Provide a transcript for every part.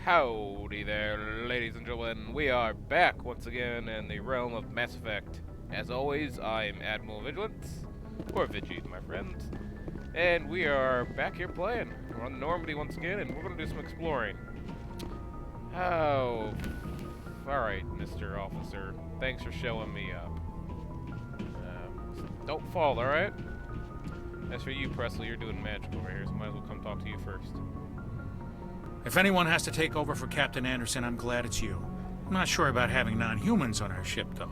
Howdy there, ladies and gentlemen. We are back once again in the realm of Mass Effect. As always, I'm Admiral Vigilance, or Viggy, my friends, and we are back here playing. We're on Normandy once again, and we're going to do some exploring. Oh, alright, Mr. Officer. Thanks for showing me up. Don't fall, alright? As for you, Presley, you're doing magic over here, so might as well come talk to you first. If anyone has to take over for Captain Anderson, I'm glad it's you. I'm not sure about having non-humans on our ship, though.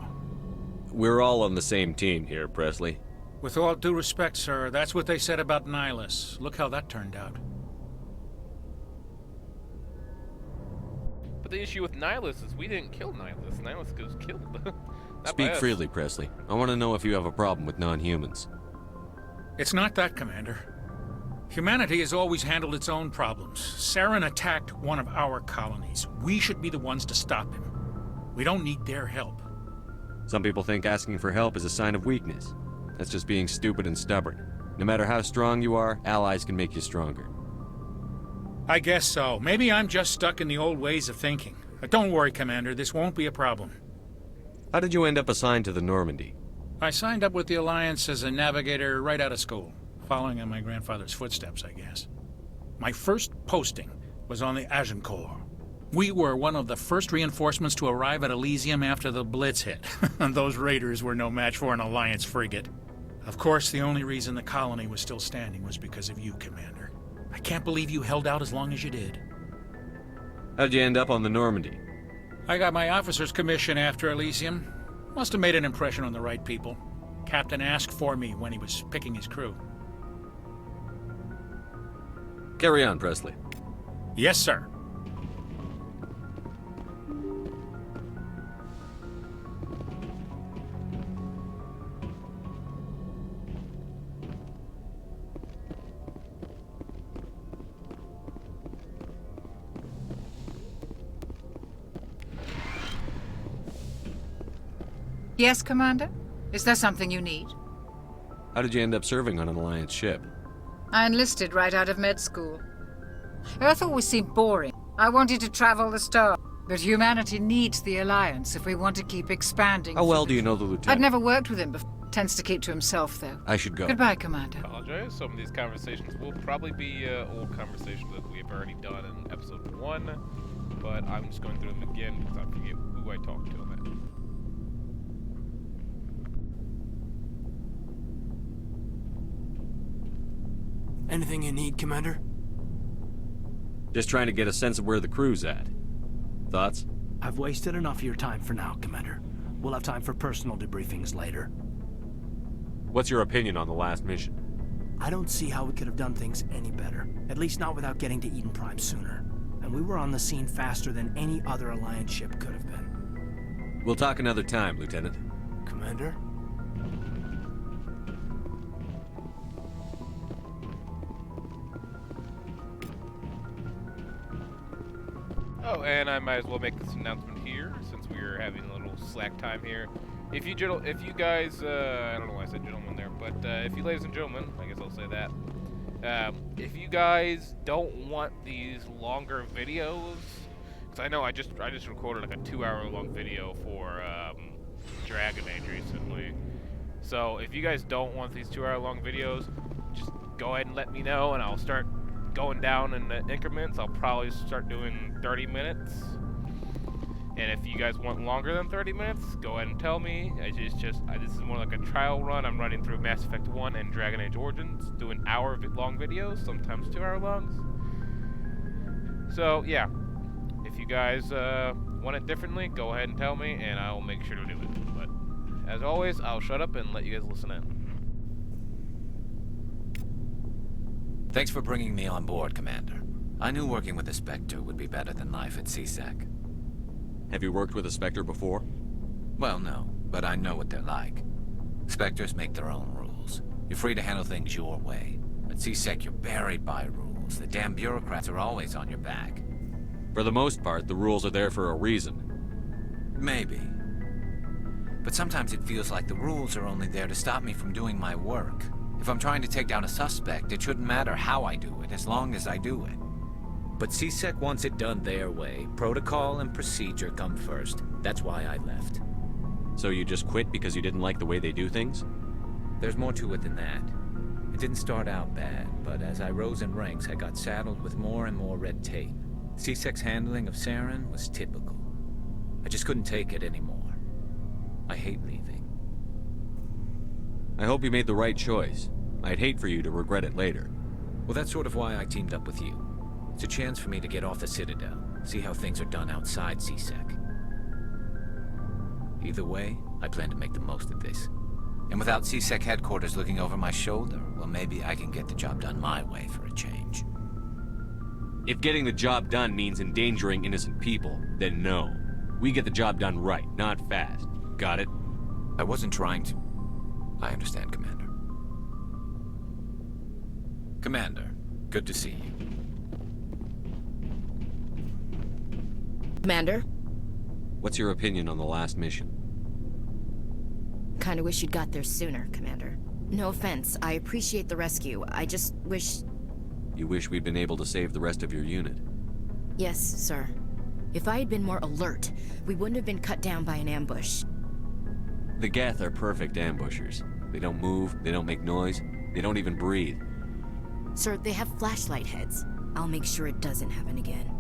We're all on the same team here, Presley. With all due respect, sir, that's what they said about Nihilus. Look how that turned out. But the issue with Nihilus is we didn't kill Nihilus. Nihilus was killed. Speak freely, Presley. I want to know if you have a problem with non-humans. It's not that, Commander. Humanity has always handled its own problems. Saren attacked one of our colonies. We should be the ones to stop him. We don't need their help. Some people think asking for help is a sign of weakness. That's just being stupid and stubborn. No matter how strong you are, allies can make you stronger. I guess so. Maybe I'm just stuck in the old ways of thinking. But don't worry, Commander. This won't be a problem. How did you end up assigned to the Normandy? I signed up with the Alliance as a navigator right out of school. Following in my grandfather's footsteps, I guess. My first posting was on the Agincourt. We were one of the first reinforcements to arrive at Elysium after the Blitz hit. And those raiders were no match for an Alliance frigate. Of course, the only reason the colony was still standing was because of you, Commander. I can't believe you held out as long as you did. How'd you end up on the Normandy? I got my officer's commission after Elysium. Must have made an impression on the right people. Captain asked for me when he was picking his crew. Carry on, Presley. Yes, sir. Yes, Commander? Is there something you need? How did you end up serving on an Alliance ship? I enlisted right out of med school. Earth always seemed boring. I wanted to travel the stars. But humanity needs the Alliance if we want to keep expanding. How well do you know the Lieutenant? I'd never worked with him before. Tends to keep to himself, though. I should go. Goodbye, Commander. Apologize. Some of these conversations will probably be old conversations that we have already done in episode 1. But I'm just going through them again because I forget who I talked to them at. Anything you need, Commander? Just trying to get a sense of where the crew's at. Thoughts? I've wasted enough of your time for now, Commander. We'll have time for personal debriefings later. What's your opinion on the last mission? I don't see how we could have done things any better. At least not without getting to Eden Prime sooner. And we were on the scene faster than any other Alliance ship could have been. We'll talk another time, Lieutenant. Commander? Oh, and I might as well make this announcement here, since we are having a little slack time here. If you guys, I don't know why I said gentlemen there, but if you ladies and gentlemen, I guess I'll say that. If you guys don't want these longer videos, because I know I just recorded like a 2-hour-long video for Dragon Age recently. So if you guys don't want these 2-hour-long videos, just go ahead and let me know, and I'll start going down in the increments. I'll probably start doing 30 minutes. And if you guys want longer than 30 minutes, go ahead and tell me. This is more like a trial run. I'm running through Mass Effect 1 and Dragon Age Origins, doing hour-long videos, sometimes 2-hour-longs. So, yeah. If you guys want it differently, go ahead and tell me, and I'll make sure to do it. But, as always, I'll shut up and let you guys listen in. Thanks for bringing me on board, Commander. I knew working with a Spectre would be better than life at CSEC. Have you worked with a Spectre before? Well, no, but I know what they're like. Spectres make their own rules. You're free to handle things your way. At CSEC, you're buried by rules. The damn bureaucrats are always on your back. For the most part, the rules are there for a reason. Maybe. But sometimes it feels like the rules are only there to stop me from doing my work. If I'm trying to take down a suspect, it shouldn't matter how I do it, as long as I do it. But CSEC wants it done their way. Protocol and procedure come first. That's why I left. So you just quit because you didn't like the way they do things? There's more to it than that. It didn't start out bad, but as I rose in ranks, I got saddled with more and more red tape. CSEC's handling of Saren was typical. I just couldn't take it anymore. I hate leaving. I hope you made the right choice. I'd hate for you to regret it later. Well, that's sort of why I teamed up with you. It's a chance for me to get off the Citadel, see how things are done outside CSEC. Either way, I plan to make the most of this. And without CSEC headquarters looking over my shoulder, well, maybe I can get the job done my way for a change. If getting the job done means endangering innocent people, then no. We get the job done right, not fast. Got it? I wasn't trying to... I understand, Commander. Commander, good to see you. Commander? What's your opinion on the last mission? Kinda wish you'd got there sooner, Commander. No offense, I appreciate the rescue. I just wish... You wish we'd been able to save the rest of your unit? Yes, sir. If I had been more alert, we wouldn't have been cut down by an ambush. The Geth are perfect ambushers. They don't move, they don't make noise, they don't even breathe. Sir, they have flashlight heads. I'll make sure it doesn't happen again.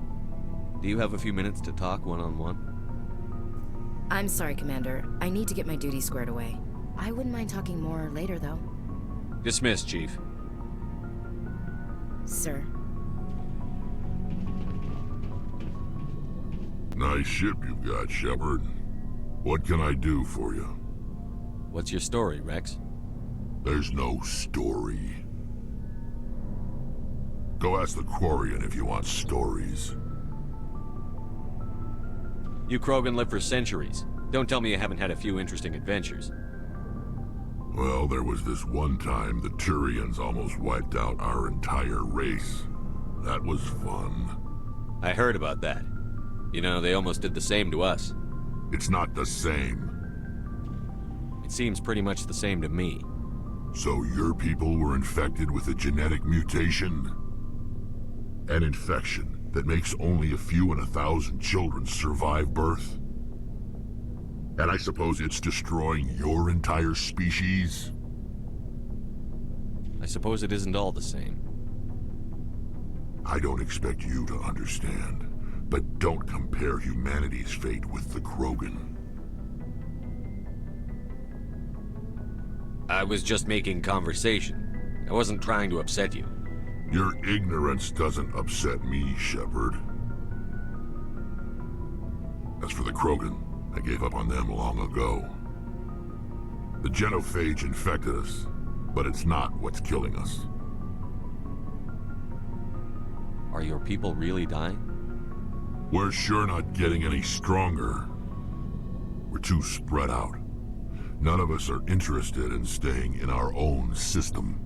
Do you have a few minutes to talk one-on-one? I'm sorry, Commander. I need to get my duty squared away. I wouldn't mind talking more later, though. Dismissed, Chief. Sir. Nice ship you've got, Shepard. What can I do for you? What's your story, Rex? There's no story. Go ask the Quarian if you want stories. You Krogan live for centuries. Don't tell me you haven't had a few interesting adventures. Well, there was this one time the Turians almost wiped out our entire race. That was fun. I heard about that. You know, they almost did the same to us. It's not the same. It seems pretty much the same to me. So your people were infected with a genetic mutation? An infection that makes only a few in 1,000 children survive birth? And I suppose it's destroying your entire species? I suppose it isn't all the same. I don't expect you to understand, but don't compare humanity's fate with the Krogan. I was just making conversation. I wasn't trying to upset you. Your ignorance doesn't upset me, Shepard. As for the Krogan, I gave up on them long ago. The genophage infected us, but it's not what's killing us. Are your people really dying? We're sure not getting any stronger. We're too spread out. None of us are interested in staying in our own system.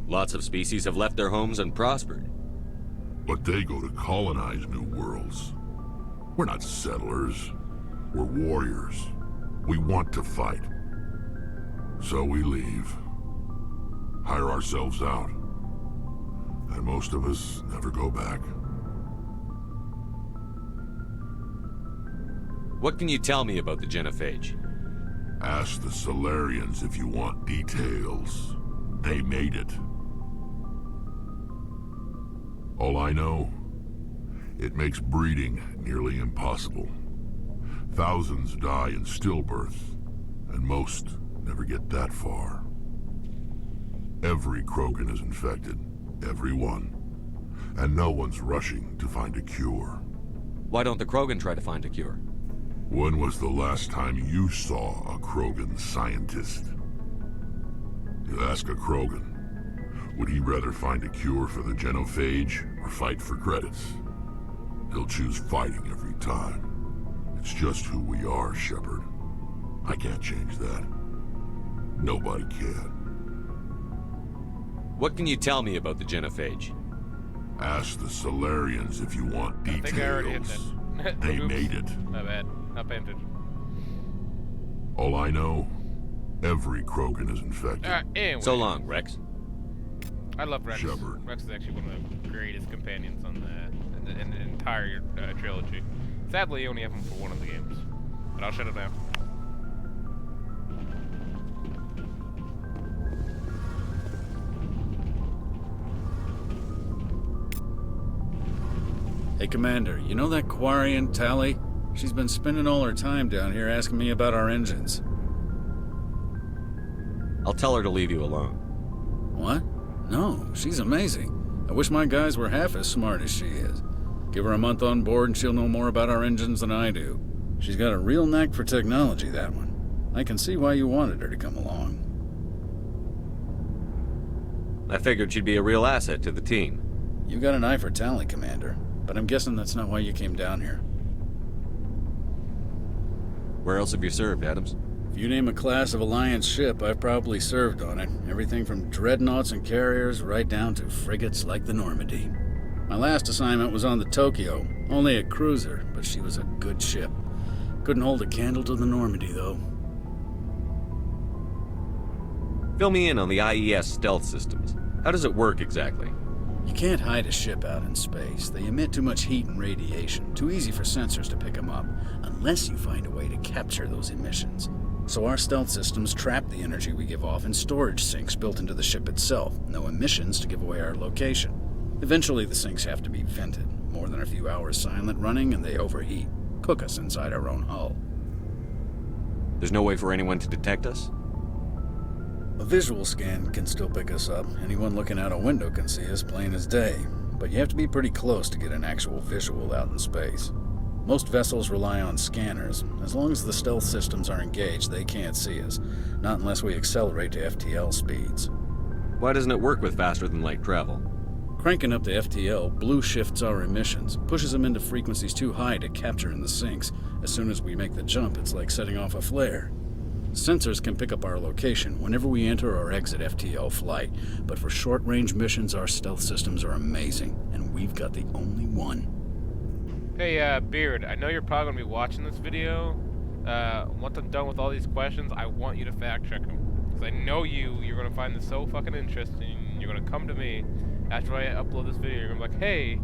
Lots of species have left their homes and prospered. But they go to colonize new worlds. We're not settlers. We're warriors. We want to fight. So we leave. Hire ourselves out. And most of us never go back. What can you tell me about the genophage? Ask the Solarians if you want details. They made it. All I know, it makes breeding nearly impossible. Thousands die in stillbirth, and most never get that far. Every Krogan is infected, every one. And no one's rushing to find a cure. Why don't the Krogan try to find a cure? When was the last time you saw a Krogan scientist? You ask a Krogan, would he rather find a cure for the genophage or fight for credits? He'll choose fighting every time. It's just who we are, Shepard. I can't change that. Nobody can. What can you tell me about the genophage? Ask the Solarians if you want I think I already hit details. that. They Oops. made it. My bad. Not paying attention. All I know, every Krogan is infected. Alright, anyway. So long, Rex. I love Rex. Shepard. Rex is actually one of the greatest companions on in the entire trilogy. Sadly, you only have him for one of the games. But I'll shut it down. Hey, Commander, you know that Quarian, Tally? She's been spending all her time down here asking me about our engines. I'll tell her to leave you alone. What? No, she's amazing. I wish my guys were half as smart as she is. Give her a month on board and she'll know more about our engines than I do. She's got a real knack for technology, that one. I can see why you wanted her to come along. I figured she'd be a real asset to the team. You got an eye for Tally, Commander, but I'm guessing that's not why you came down here. Where else have you served, Adams? If you name a class of Alliance ship, I've probably served on it. Everything from dreadnoughts and carriers right down to frigates like the Normandy. My last assignment was on the Tokyo, only a cruiser, but she was a good ship. Couldn't hold a candle to the Normandy, though. Fill me in on the IES stealth systems. How does it work exactly? You can't hide a ship out in space. They emit too much heat and radiation, too easy for sensors to pick them up, unless you find a way to capture those emissions. So our stealth systems trap the energy we give off in storage sinks built into the ship itself. No emissions to give away our location. Eventually the sinks have to be vented. More than a few hours silent running and they overheat. Cook us inside our own hull. There's no way for anyone to detect us? A visual scan can still pick us up. Anyone looking out a window can see us plain as day. But you have to be pretty close to get an actual visual out in space. Most vessels rely on scanners. As long as the stealth systems are engaged, they can't see us. Not unless we accelerate to FTL speeds. Why doesn't it work with faster-than-light travel? Cranking up to FTL blue shifts our emissions, pushes them into frequencies too high to capture in the sinks. As soon as we make the jump, it's like setting off a flare. Sensors can pick up our location whenever we enter or exit FTL flight, but for short-range missions, our stealth systems are amazing, and we've got the only one. Hey, Beard, I know you're probably going to be watching this video. Once I'm done with all these questions, I want you to fact-check them. Because I know you're going to find this so fucking interesting. You're going to come to me after I upload this video. You're going to be like, hey,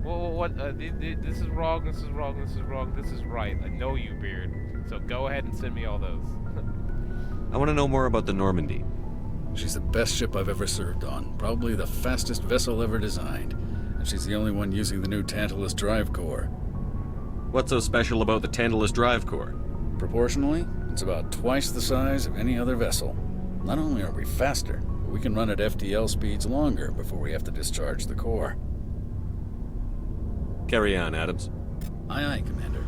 what, this is wrong, this is wrong, this is wrong, this is right. I know you, Beard. So go ahead and send me all those. I want to know more about the Normandy. She's the best ship I've ever served on. Probably the fastest vessel ever designed. And she's the only one using the new Tantalus drive core. What's so special about the Tantalus drive core? Proportionally, it's about twice the size of any other vessel. Not only are we faster, but we can run at FTL speeds longer before we have to discharge the core. Carry on, Adams. Aye, aye, Commander.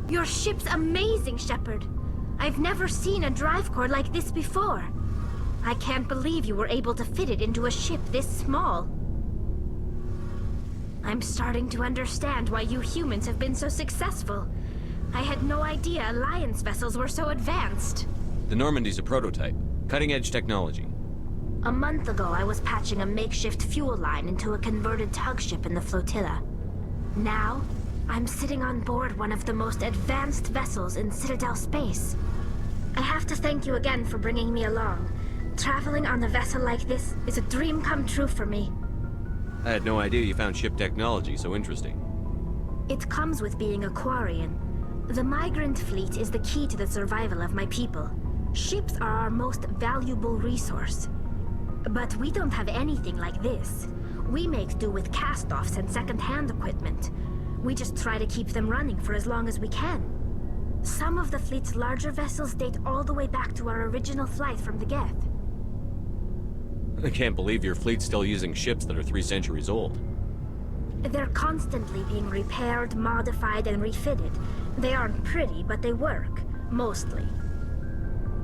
Your ship's amazing, Shepard. I've never seen a drive core like this before. I can't believe you were able to fit it into a ship this small. I'm starting to understand why you humans have been so successful. I had no idea Alliance vessels were so advanced. The Normandy's a prototype. Cutting-edge technology. A month ago, I was patching a makeshift fuel line into a converted tug ship in the flotilla. Now, I'm sitting on board one of the most advanced vessels in Citadel space. I have to thank you again for bringing me along. Traveling on a vessel like this is a dream come true for me. I had no idea you found ship technology so interesting. It comes with being a Quarian. The migrant fleet is the key to the survival of my people. Ships are our most valuable resource. But we don't have anything like this. We make do with cast-offs and second-hand equipment. We just try to keep them running for as long as we can. Some of the fleet's larger vessels date all the way back to our original flight from the Geth. I can't believe your fleet's still using ships that are 3 centuries old. They're constantly being repaired, modified, and refitted. They aren't pretty, but they work. Mostly.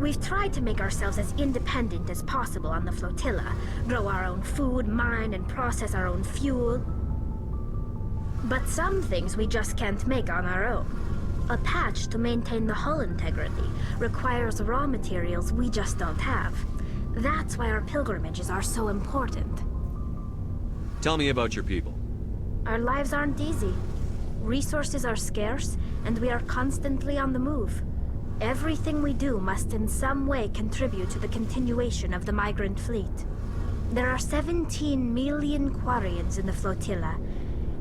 We've tried to make ourselves as independent as possible on the flotilla. Grow our own food, mine, and process our own fuel. But some things we just can't make on our own. A patch to maintain the hull integrity requires raw materials we just don't have. That's why our pilgrimages are so important. Tell me about your people. Our lives aren't easy. Resources are scarce, and we are constantly on the move. Everything we do must in some way contribute to the continuation of the migrant fleet. There are 17 million Quarians in the flotilla,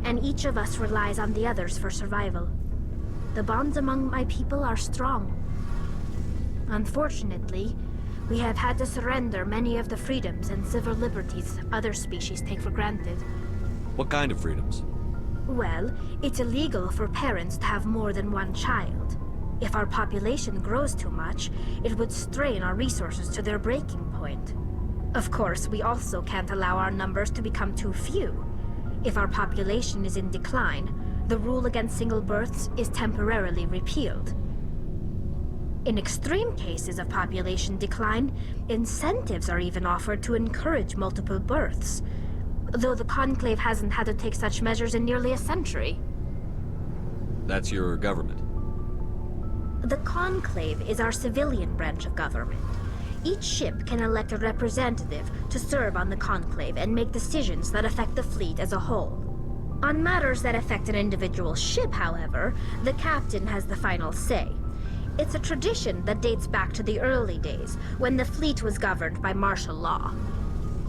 and each of us relies on the others for survival. The bonds among my people are strong. Unfortunately, we have had to surrender many of the freedoms and civil liberties other species take for granted. What kind of freedoms? Well, it's illegal for parents to have more than one child. If our population grows too much, it would strain our resources to their breaking point. Of course, we also can't allow our numbers to become too few. If our population is in decline, the rule against single births is temporarily repealed. In extreme cases of population decline, incentives are even offered to encourage multiple births, though the Conclave hasn't had to take such measures in nearly a century. That's your government. The Conclave is our civilian branch of government. Each ship can elect a representative to serve on the Conclave and make decisions that affect the fleet as a whole. On matters that affect an individual ship, however, the captain has the final say. It's a tradition that dates back to the early days, when the fleet was governed by martial law.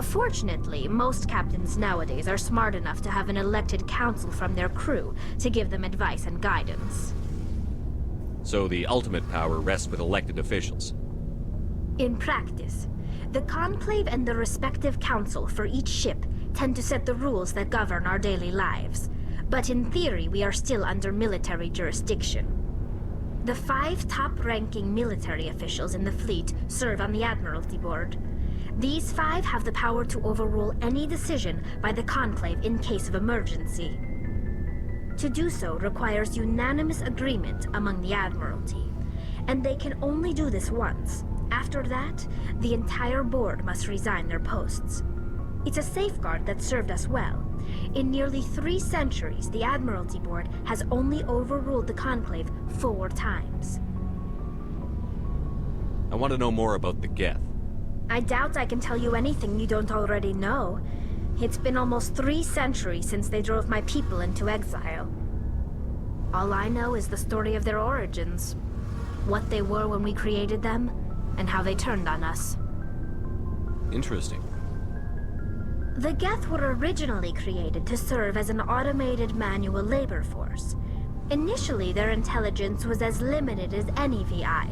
Fortunately, most captains nowadays are smart enough to have an elected council from their crew to give them advice and guidance. So the ultimate power rests with elected officials. In practice, the Conclave and the respective council for each ship tend to set the rules that govern our daily lives. But in theory, we are still under military jurisdiction. The 5 top-ranking military officials in the fleet serve on the Admiralty Board. These 5 have the power to overrule any decision by the Conclave in case of emergency. To do so requires unanimous agreement among the Admiralty, and they can only do this once. After that, the entire board must resign their posts. It's a safeguard that served us well. In nearly 3 centuries, the Admiralty Board has only overruled the Conclave 4 times. I want to know more about the Geth. I doubt I can tell you anything you don't already know. It's been almost 3 centuries since they drove my people into exile. All I know is the story of their origins, what they were when we created them, and how they turned on us. Interesting. The Geth were originally created to serve as an automated manual labor force. Initially, their intelligence was as limited as any VI.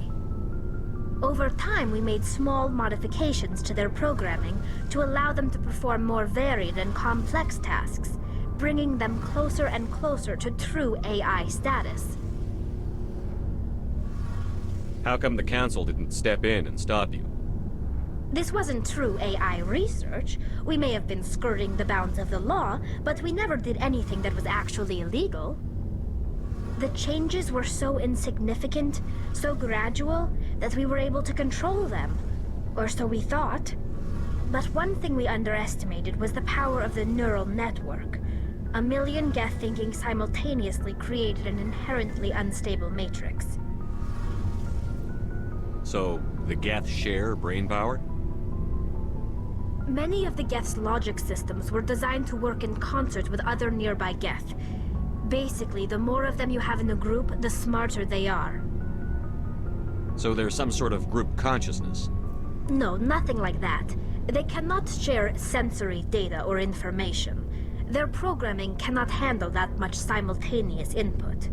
Over time, we made small modifications to their programming to allow them to perform more varied and complex tasks, bringing them closer and closer to true AI status. How come the Council didn't step in and stop you? This wasn't true AI research. We may have been skirting the bounds of the law, but we never did anything that was actually illegal. The changes were so insignificant, so gradual, that we were able to control them. Or so we thought. But one thing we underestimated was the power of the neural network. A million Geth thinking simultaneously created an inherently unstable matrix. So, the Geth share brain power? Many of the Geth's logic systems were designed to work in concert with other nearby Geth. Basically, the more of them you have in a group, the smarter they are. So there's some sort of group consciousness? No, nothing like that. They cannot share sensory data or information. Their programming cannot handle that much simultaneous input.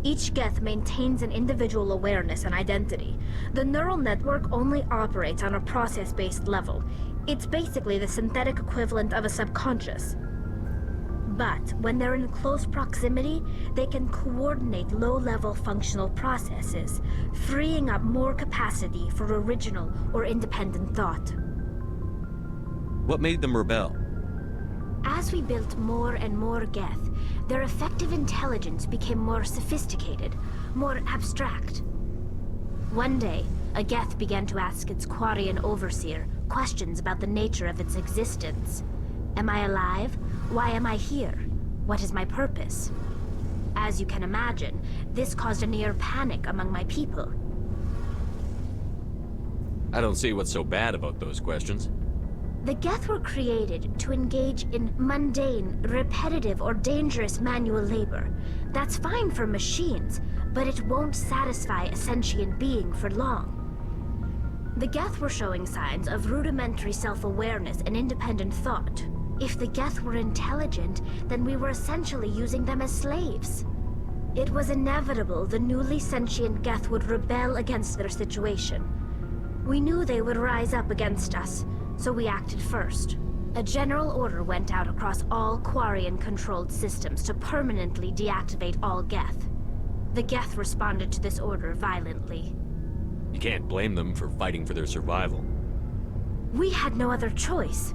Each Geth maintains an individual awareness and identity. The neural network only operates on a process-based level. It's basically the synthetic equivalent of a subconscious. But when they're in close proximity, they can coordinate low-level functional processes, freeing up more capacity for original or independent thought. What made them rebel? As we built more and more Geth, their effective intelligence became more sophisticated, more abstract. One day, a Geth began to ask its Quarian overseer questions about the nature of its existence. Am I alive? Why am I here? What is my purpose? As you can imagine, this caused a near panic among my people. I don't see what's so bad about those questions. The Geth were created to engage in mundane, repetitive, or dangerous manual labor. That's fine for machines, but it won't satisfy a sentient being for long. The Geth were showing signs of rudimentary self-awareness and independent thought. If the Geth were intelligent, then we were essentially using them as slaves. It was inevitable the newly sentient Geth would rebel against their situation. We knew they would rise up against us, so we acted first. A general order went out across all Quarian-controlled systems to permanently deactivate all Geth. The Geth responded to this order violently. You can't blame them for fighting for their survival. We had no other choice.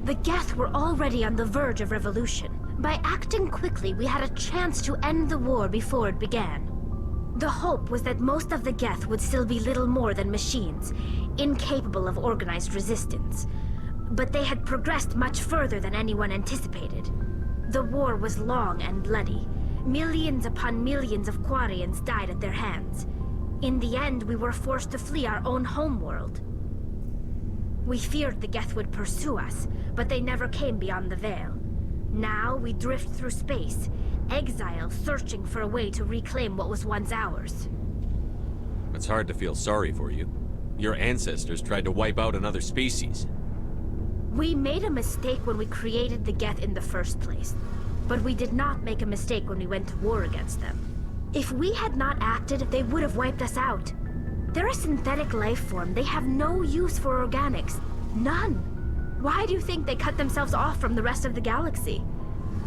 The Geth were already on the verge of revolution. By acting quickly, we had a chance to end the war before it began. The hope was that most of the Geth would still be little more than machines, incapable of organized resistance. But they had progressed much further than anyone anticipated. The war was long and bloody. Millions upon millions of Quarians died at their hands. In the end, we were forced to flee our own homeworld. We feared the Geth would pursue us, but they never came beyond the Veil. Now we drift through space, exile searching for a way to reclaim what was once ours. It's hard to feel sorry for you. Your ancestors tried to wipe out another species. We made a mistake when we created the Geth in the first place, but we did not make a mistake when we went to war against them. If we had not acted, they would have wiped us out. They're a synthetic life form. They have no use for organics. None. Why do you think they cut themselves off from the rest of the galaxy?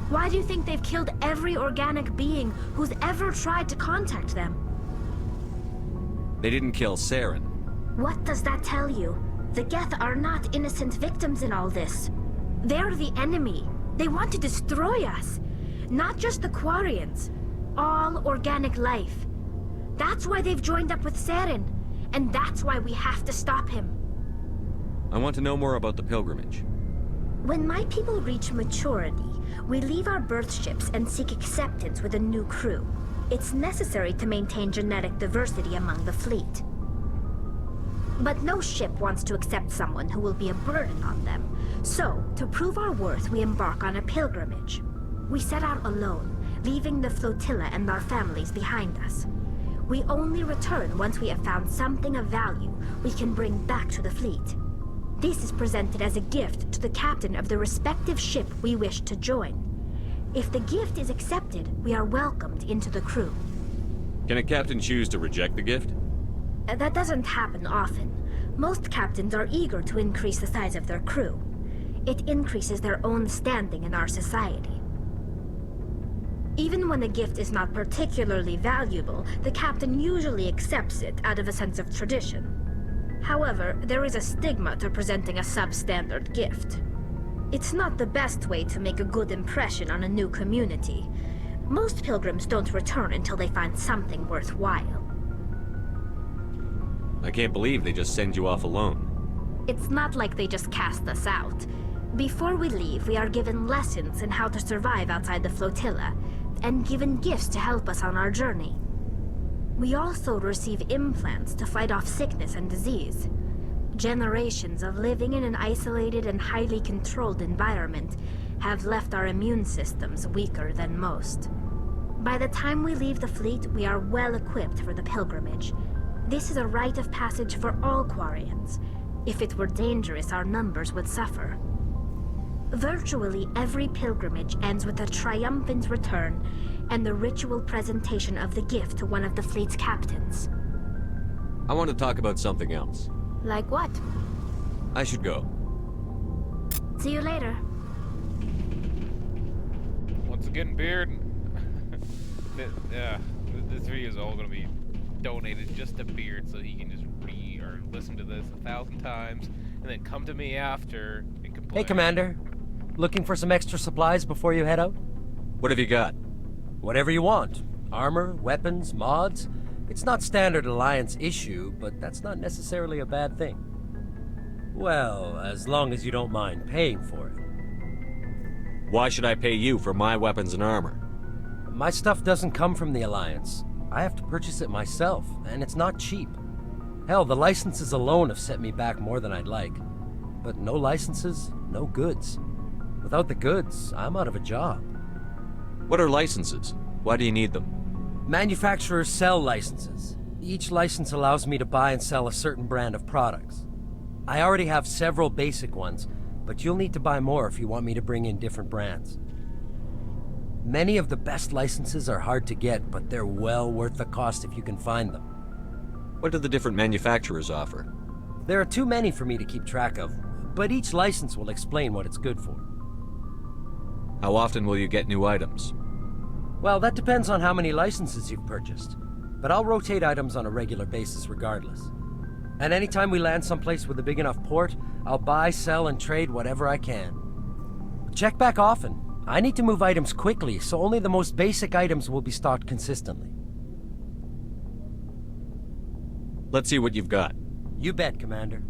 Why do you think they've killed every organic being who's ever tried to contact them? They didn't kill Saren. What does that tell you? The Geth are not innocent victims in all this. They're the enemy. They want to destroy us. Not just the Quarians. All organic life. That's why they've joined up with Saren. And that's why we have to stop him. I want to know more about the pilgrimage. When my people reach maturity, we leave our birth ships and seek acceptance with a new crew. It's necessary to maintain genetic diversity among the fleet. But no ship wants to accept someone who will be a burden on them. So, to prove our worth, we embark on a pilgrimage. We set out alone, leaving the flotilla and our families behind us. We only return once we have found something of value we can bring back to the fleet. This is presented as a gift to the captain of the respective ship we wish to join. If the gift is accepted, we are welcomed into the crew. Can a captain choose to reject the gift? That doesn't happen often. Most captains are eager to increase the size of their crew. It increases their own standing in our society. Even when the gift is not particularly valuable, the captain usually accepts it out of a sense of tradition. However, there is a stigma to presenting a substandard gift. It's not the best way to make a good impression on a new community. Most pilgrims don't return until they find something worthwhile. I can't believe they just send you off alone. It's not like they just cast us out. Before we leave, we are given lessons in how to survive outside the flotilla, and given gifts to help us on our journey. We also receive implants to fight off sickness and disease. Generations of living in an isolated and highly controlled environment have left our immune systems weaker than most. By the time we leave the fleet, we are well equipped for the pilgrimage. This is a rite of passage for all Quarians. If it were dangerous, our numbers would suffer. Virtually every pilgrimage ends with a triumphant return and the ritual presentation of the gift to one of the fleet's captains. I want to talk about something else. Like what? I should go. See you later. Once again, Beard. This video is all going to be donated just to Beard so he can just read or listen to this 1,000 times and then come to me after and complain. Hey, Commander. Looking for some extra supplies before you head out? What have you got? Whatever you want. Armor, weapons, mods. It's not standard Alliance issue, but that's not necessarily a bad thing. Well, as long as you don't mind paying for it. Why should I pay you for my weapons and armor? My stuff doesn't come from the Alliance. I have to purchase it myself, and it's not cheap. Hell, the licenses alone have set me back more than I'd like. But no licenses, no goods. Without the goods, I'm out of a job. What are licenses? Why do you need them? Manufacturers sell licenses. Each license allows me to buy and sell a certain brand of products. I already have several basic ones, but you'll need to buy more if you want me to bring in different brands. Many of the best licenses are hard to get, but they're well worth the cost if you can find them. What do the different manufacturers offer? There are too many for me to keep track of, but each license will explain what it's good for. How often will you get new items? Well, that depends on how many licenses you've purchased, but I'll rotate items on a regular basis regardless. And anytime we land someplace with a big enough port, I'll buy, sell, and trade whatever I can. Check back often. I need to move items quickly, so only the most basic items will be stocked consistently. Let's see what you've got. You bet, Commander.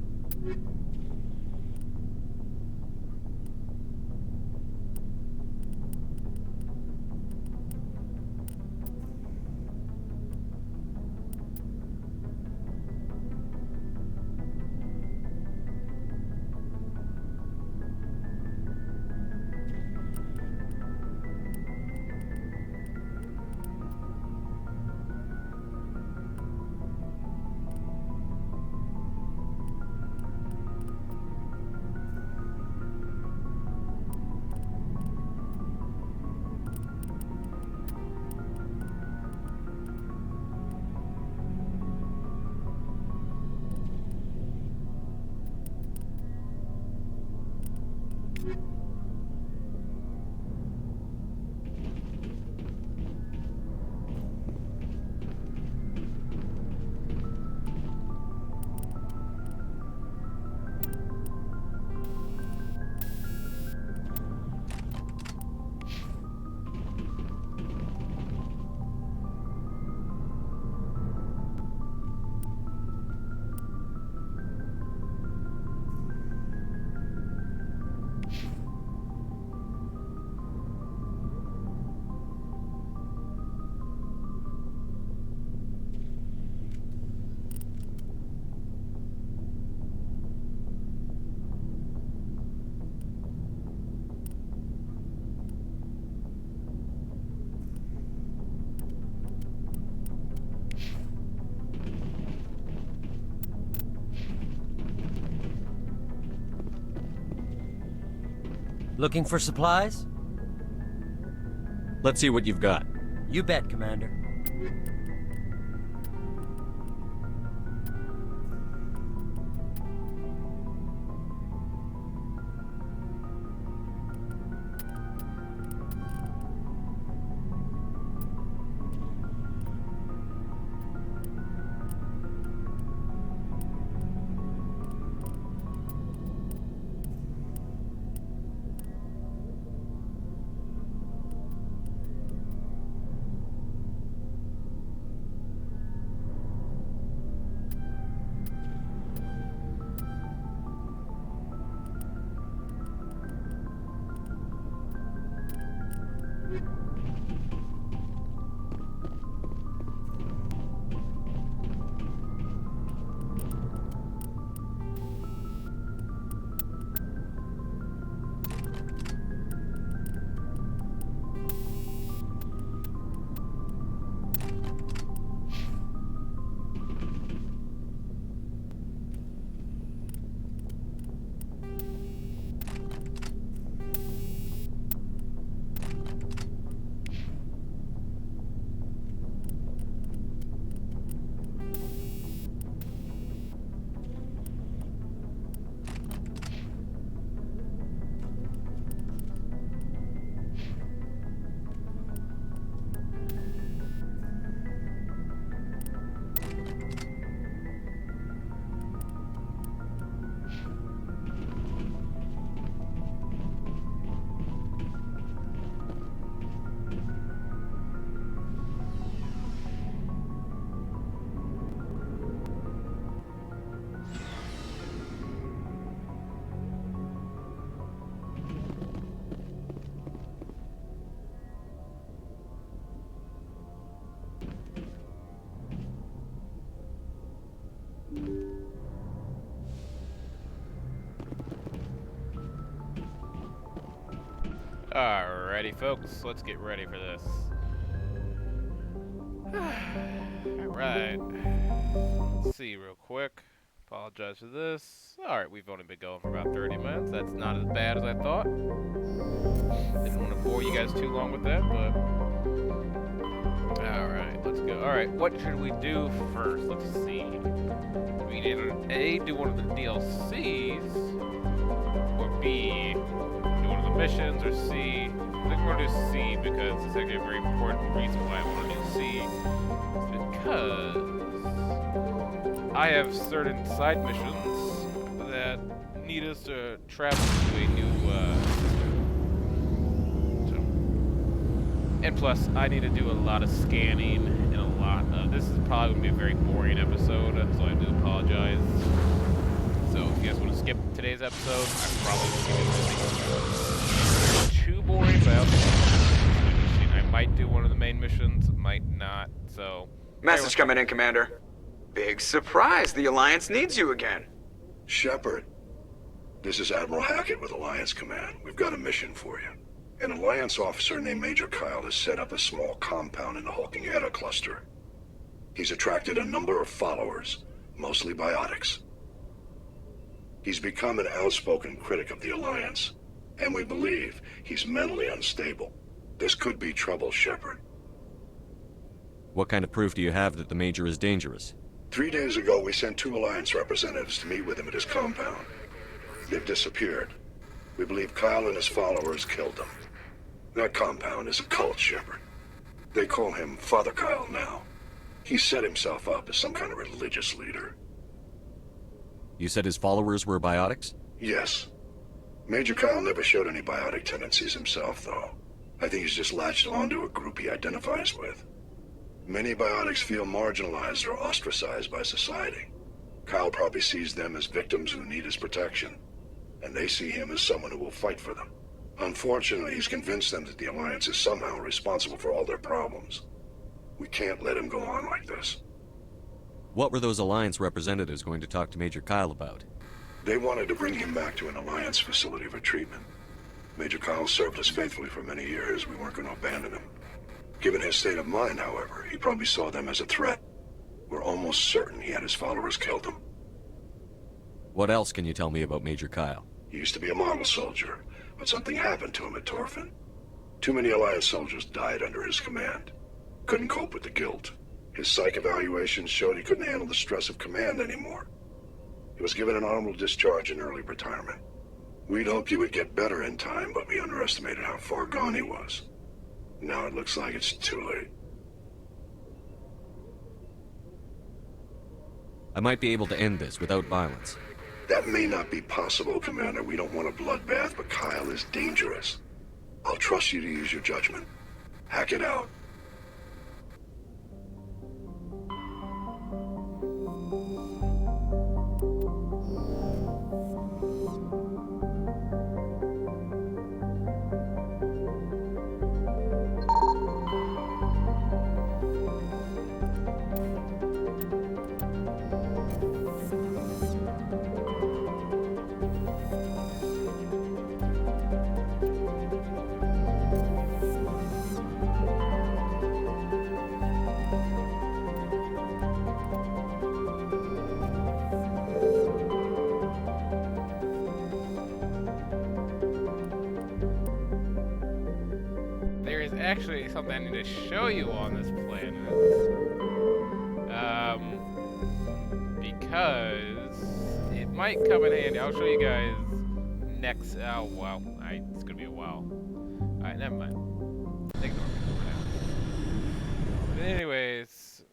Looking for supplies? Let's see what you've got. You bet, Commander. Alrighty, folks, let's get ready for this. Alright. Let's see real quick. Apologize for this. Alright, we've only been going for about 30 minutes. That's not as bad as I thought. Didn't want to bore you guys too long with that, but... Alright, let's go. Alright, what should we do first? Let's see. We need to A, do one of the DLCs, or B, do one of the missions, or C. I think we're going to do C because it's actually a very important reason why I want to do C. It's because I have certain side missions that need us to travel to a new and plus, I need to do a lot of scanning and a lot of... This is probably going to be a very boring episode, so I do apologize. So if you guys want to skip today's episode, I probably won't give it too boring, but I might do one of the main missions, might not, so... Message coming in, Commander. Big surprise, the Alliance needs you again. Shepard, this is Admiral Hackett with Alliance Command. We've got a mission for you. An Alliance officer named Major Kyle has set up a small compound in the Hulking Eta cluster. He's attracted a number of followers, mostly biotics. He's become an outspoken critic of the Alliance, and we believe he's mentally unstable. This could be trouble, Shepard. What kind of proof do you have that the Major is dangerous? 3 days ago, we sent 2 Alliance representatives to meet with him at his compound. They've disappeared. We believe Kyle and his followers killed them. That compound is a cult, Shepard. They call him Father Kyle now. He set himself up as some kind of religious leader. You said his followers were biotics? Yes. Major Kyle never showed any biotic tendencies himself, though. I think he's just latched onto a group he identifies with. Many biotics feel marginalized or ostracized by society. Kyle probably sees them as victims who need his protection, and they see him as someone who will fight for them. Unfortunately, he's convinced them that the Alliance is somehow responsible for all their problems. We can't let him go on like this. What were those Alliance representatives going to talk to Major Kyle about? They wanted to bring him back to an Alliance facility for treatment. Major Kyle served us faithfully for many years. We weren't going to abandon him. Given his state of mind, however, he probably saw them as a threat. We're almost certain he had his followers killed him. What else can you tell me about Major Kyle? He used to be a model soldier, but something happened to him at Torfin. Too many Alliance soldiers died under his command. Couldn't cope with the guilt. His psych evaluations showed he couldn't handle the stress of command anymore. He was given an honorable discharge in early retirement. We'd hoped he would get better in time, but we underestimated how far gone he was. Now it looks like it's too late. I might be able to end this without violence. That may not be possible, Commander. We don't want a bloodbath, but Kyle is dangerous. I'll trust you to use your judgment. Hack it out. Actually something I need to show you on this planet. Because it might come in handy. I'll show you guys next. Oh, wow. It's gonna be a while. Alright, never mind. Ignore me for now. But anyways,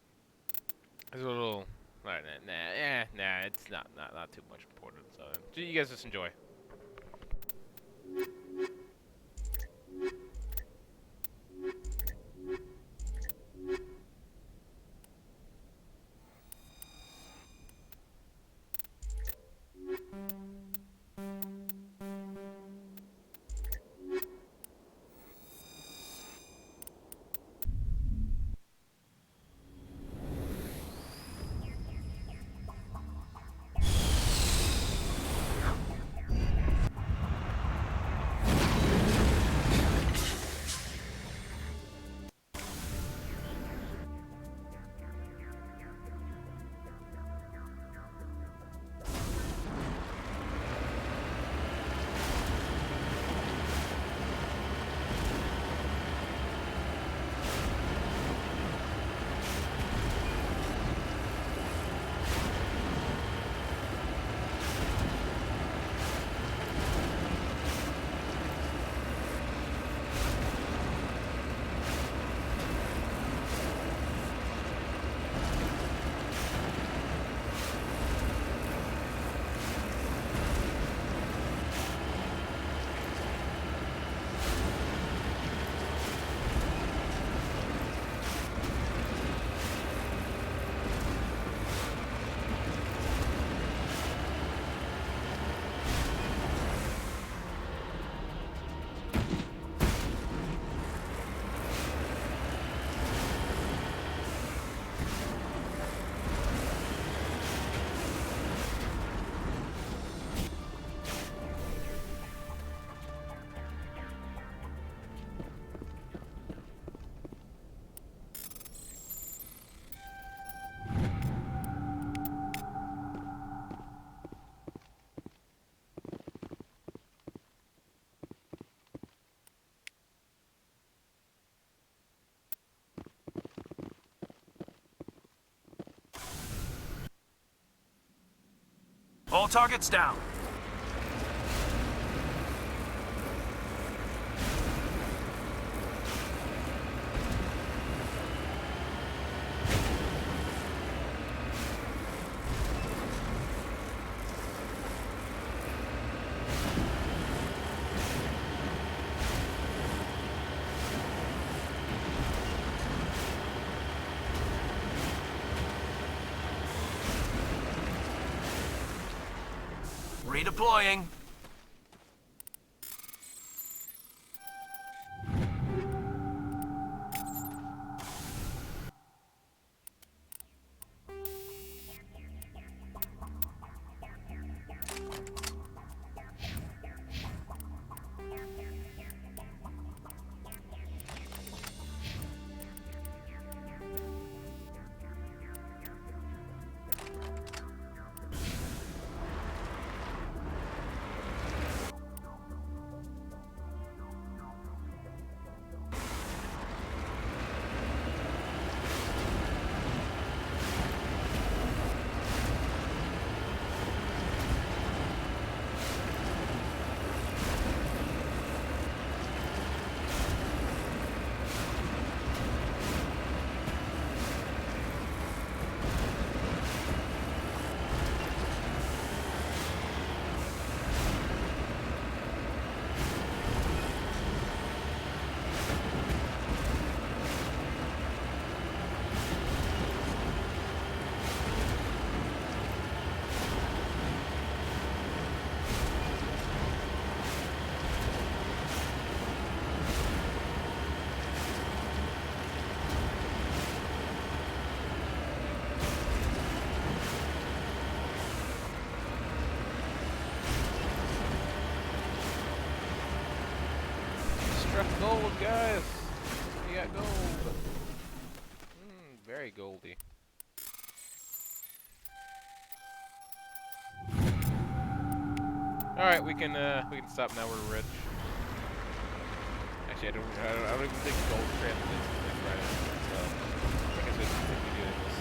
there's a little. Alright, nah, it's not too much important. So you guys just enjoy. All targets down. Redeploying. Struck gold, guys. We got gold. Very goldy. All right, we can stop now. We're rich. Actually, I don't even think gold translates to this right. So I guess we can continue doing this.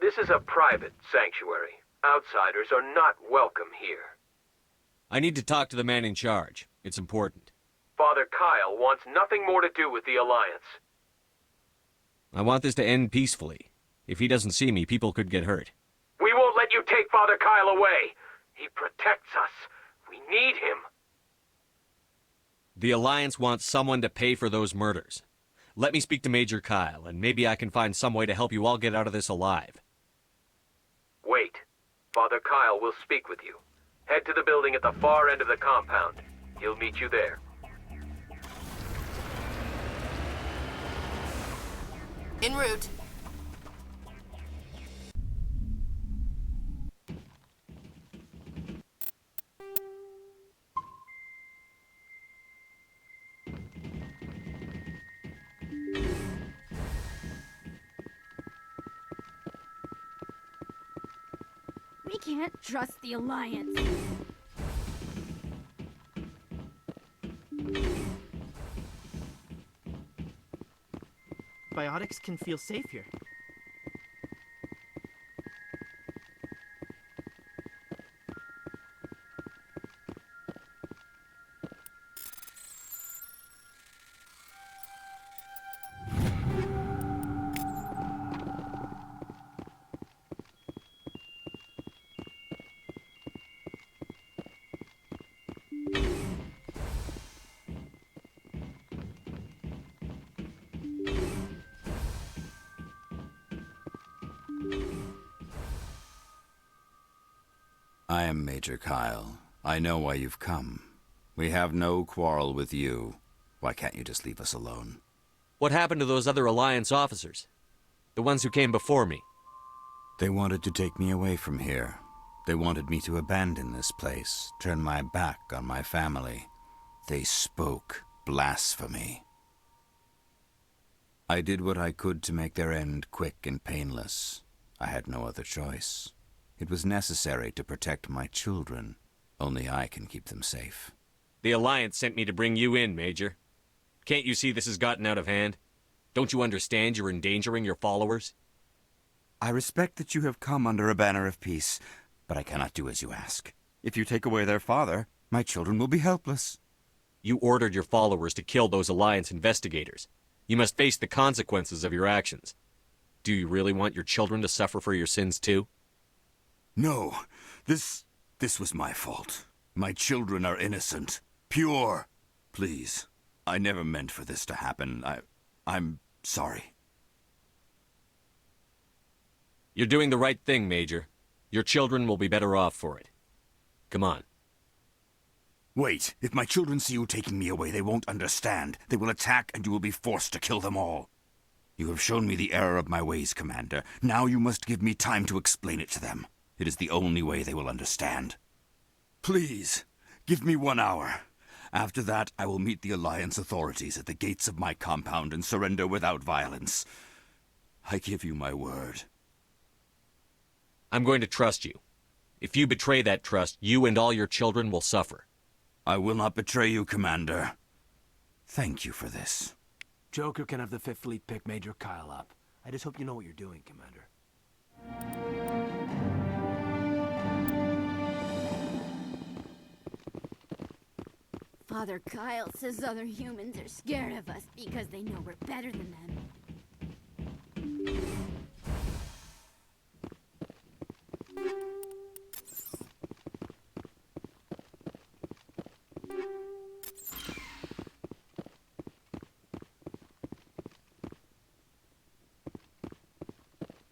This is a private sanctuary. Outsiders are not welcome here. I need to talk to the man in charge. It's important. Father Kyle wants nothing more to do with the Alliance. I want this to end peacefully. If he doesn't see me, people could get hurt. We won't let you take Father Kyle away. He protects us. We need him. The Alliance wants someone to pay for those murders. Let me speak to Major Kyle, and maybe I can find some way to help you all get out of this alive. Wait. Father Kyle will speak with you. Head to the building at the far end of the compound. He'll meet you there. En route. We can't trust the Alliance. Biotics can feel safe here. I am Major Kyle. I know why you've come. We have no quarrel with you. Why can't you just leave us alone? What happened to those other Alliance officers? The ones who came before me? They wanted to take me away from here. They wanted me to abandon this place, turn my back on my family. They spoke blasphemy. I did what I could to make their end quick and painless. I had no other choice. It was necessary to protect my children. Only I can keep them safe. The Alliance sent me to bring you in, Major. Can't you see this has gotten out of hand? Don't you understand you're endangering your followers? I respect that you have come under a banner of peace, but I cannot do as you ask. If you take away their father, my children will be helpless. You ordered your followers to kill those Alliance investigators. You must face the consequences of your actions. Do you really want your children to suffer for your sins too? No, this was my fault. My children are innocent. Pure. Please, I never meant for this to happen. I'm sorry. You're doing the right thing, Major. Your children will be better off for it. Come on. Wait, if my children see you taking me away, they won't understand. They will attack and you will be forced to kill them all. You have shown me the error of my ways, Commander. Now you must give me time to explain it to them. It is the only way they will understand. Please, give me 1 hour. After that, I will meet the Alliance authorities at the gates of my compound and surrender without violence. I give you my word. I'm going to trust you. If you betray that trust, you and all your children will suffer. I will not betray you, Commander. Thank you for this. Joker can have the 5th Fleet pick Major Kyle up. I just hope you know what you're doing, Commander. Father Kyle says other humans are scared of us because they know we're better than them.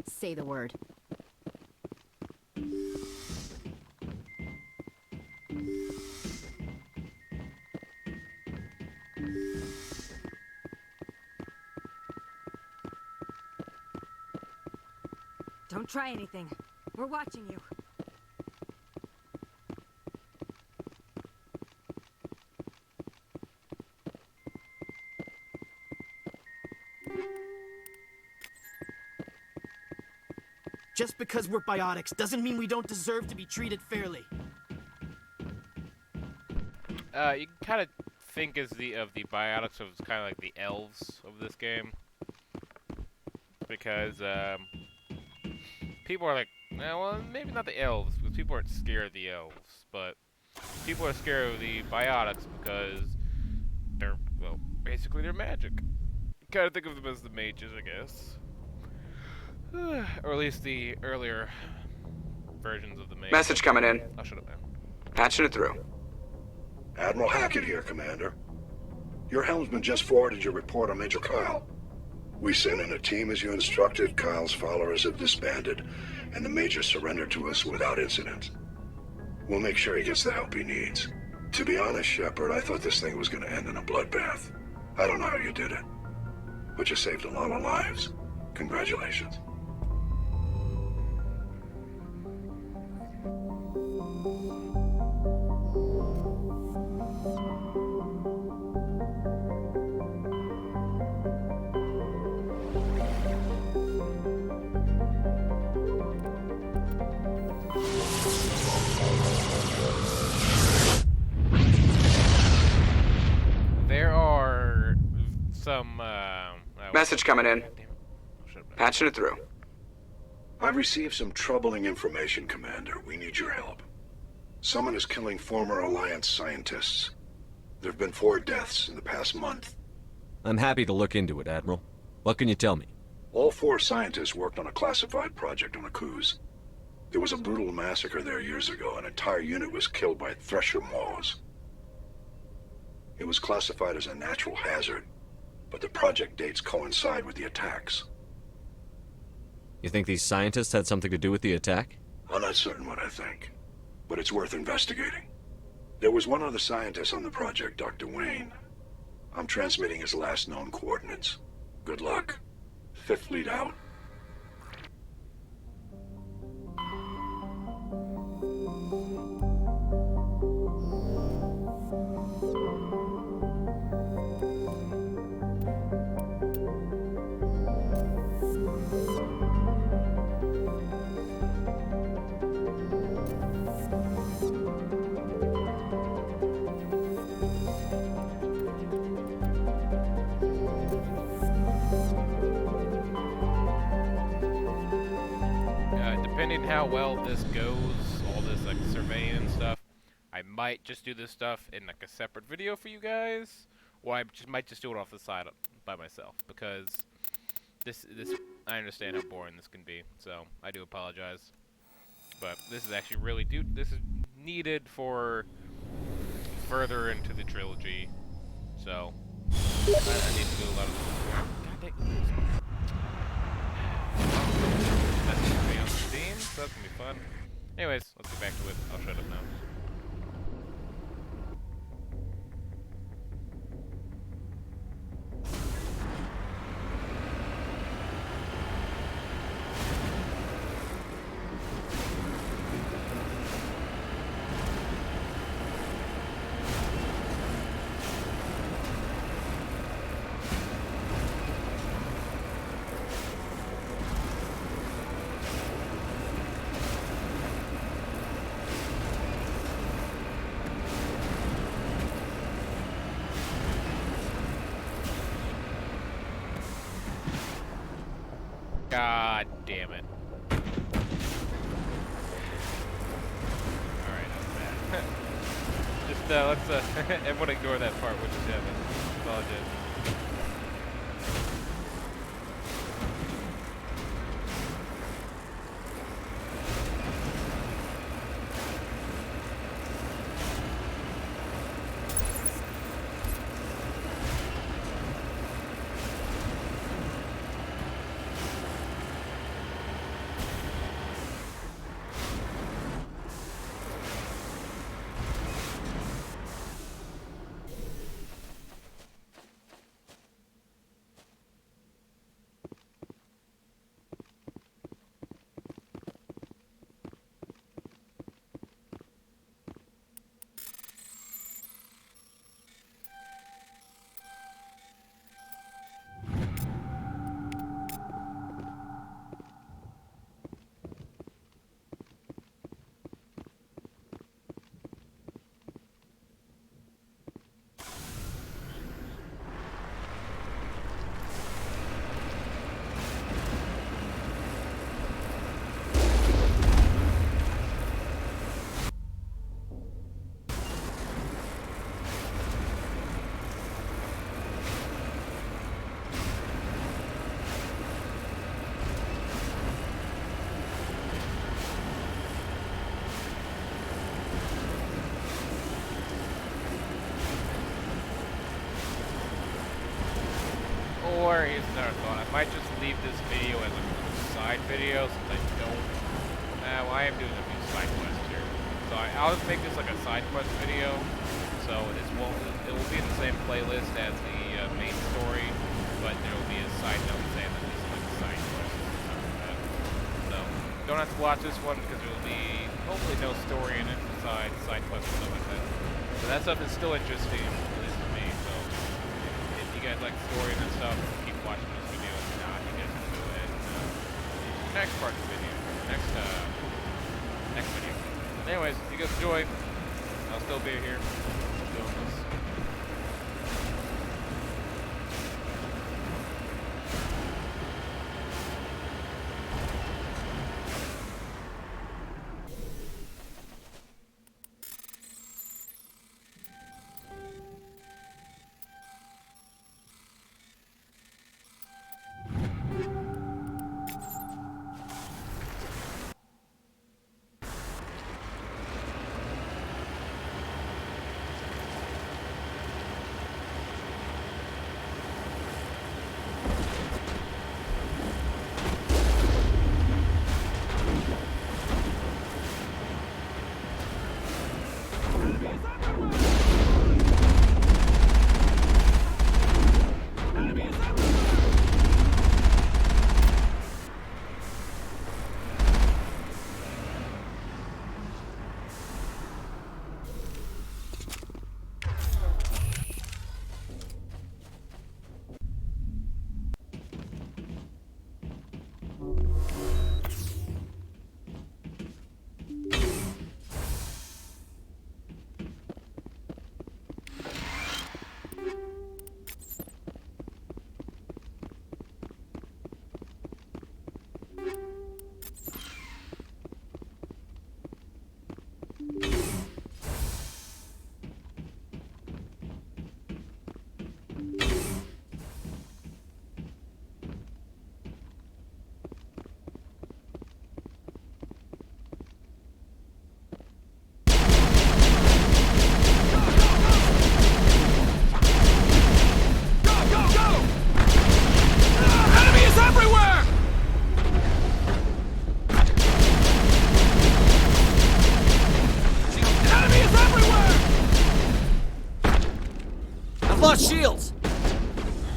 Say the word. Don't try anything. We're watching you. Just because we're biotics doesn't mean we don't deserve to be treated fairly. You can kind of think of the biotics as kind of like the elves of this game, because people are like, well, maybe not the elves, because people aren't scared of the elves, but people are scared of the biotics because they're, well, basically they're magic. You kind of think of them as the mages, I guess. Or at least the earlier versions of the mages. Message coming in. Oh, shut up, man. Patching it through. Admiral Hackett here, Commander. Your helmsman just forwarded your report on Major Kyle. We sent in a team as you instructed. Kyle's followers have disbanded, and the Major surrendered to us without incident. We'll make sure he gets the help he needs. To be honest, Shepard, I thought this thing was going to end in a bloodbath. I don't know how you did it, but you saved a lot of lives. Congratulations. There are some, Message coming in. Patching it through. I've received some troubling information, Commander. We need your help. Someone is killing former Alliance scientists. There have been 4 deaths in the past month. I'm happy to look into it, Admiral. What can you tell me? All 4 scientists worked on a classified project on Akuz. There was a brutal massacre there years ago. An entire unit was killed by Thresher maws. It was classified as a natural hazard, but the project dates coincide with the attacks. You think these scientists had something to do with the attack? I'm not certain what I think, but it's worth investigating. There was one other scientist on the project, Dr. Wayne. I'm transmitting his last known coordinates. Good luck. 5th Fleet out. seeing how well this goes, all this like surveying and stuff, I might just do this stuff in like a separate video for you guys, or I might just do it off the side by myself, because this I understand how boring this can be, so I do apologize. But this is actually really this is needed for further into the trilogy, so I need to do a lot of this more. God dang. That's gonna be on Steam, so that's gonna be fun. Anyways, let's get back to it. I'll shut up now. God damn it. Alright, that's bad. Just, let's, everyone ignore that part, what just happened. Apologize. Or here's another thought, I might just leave this video as a side video since I don't, well I am doing a few side quests here. So I'll just make this like a side quest video, so it will be in the same playlist as the main story, but there will be a side note saying that this is like a side quest or something like that. So, don't have to watch this one because there will be hopefully no story in it besides side quests and stuff like that. So that stuff is still interesting, at least to me, so if you guys like story and stuff, keep watching this video. If not, you guys can go ahead and next part of the video. Next video. Anyways, if you guys enjoy, I'll still be here doing this. shields!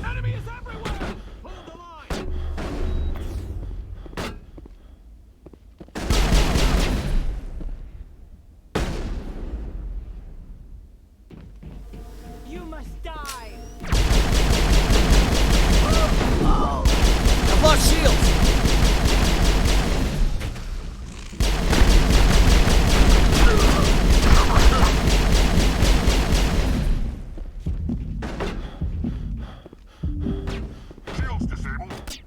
Enemy is everywhere! Hold the line! You must die! I've lost shields! Shields disabled.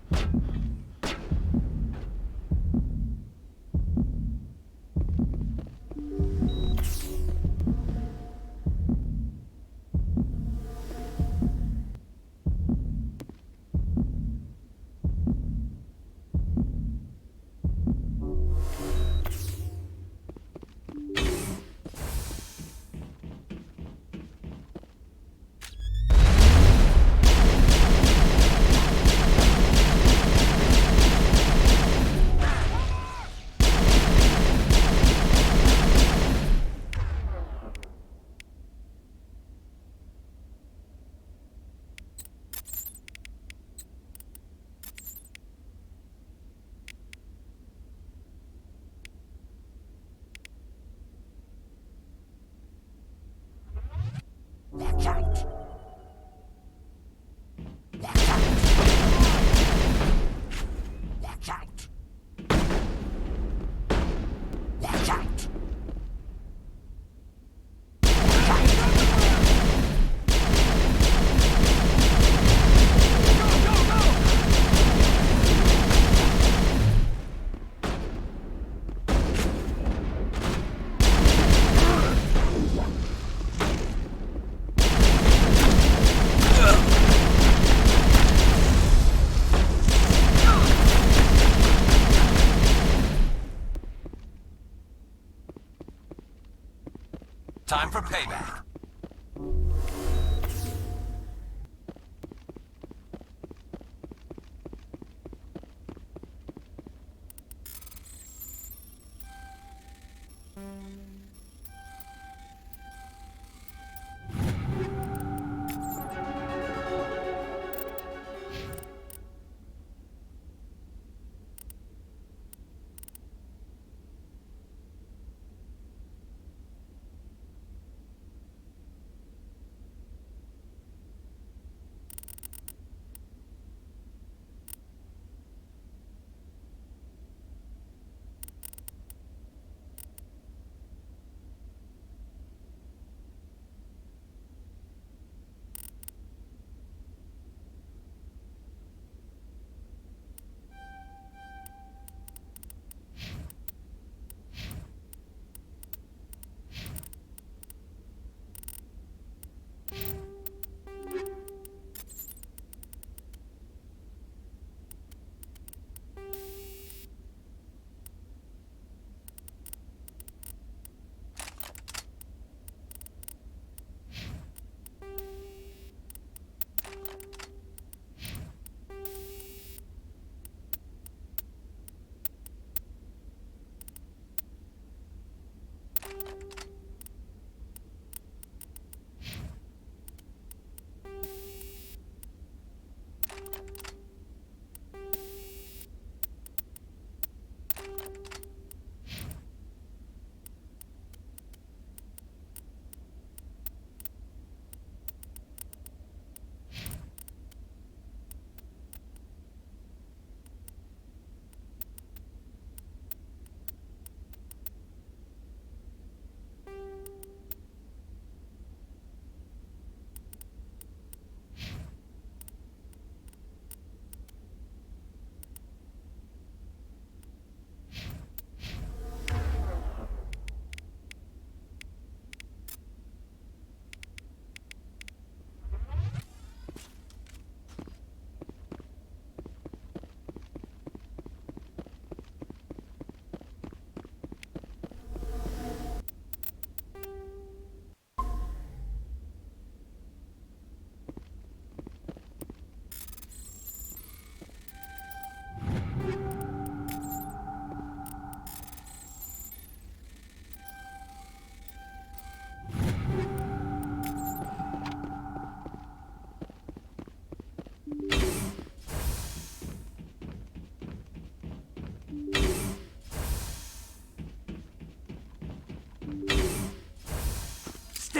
Watch out! Watch out! Watch out! Watch out! Time for payback.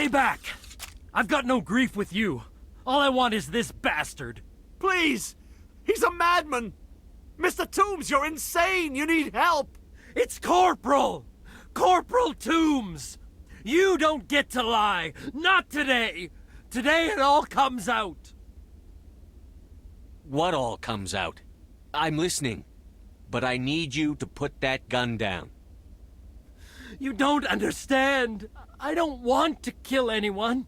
Stay back! I've got no grief with you. All I want is this bastard. Please! He's a madman! Mr. Toombs, you're insane! You need help! It's Corporal! Corporal Toombs! You don't get to lie! Not today! Today it all comes out! What all comes out? I'm listening. But I need you to put that gun down. You don't understand. I don't want to kill anyone.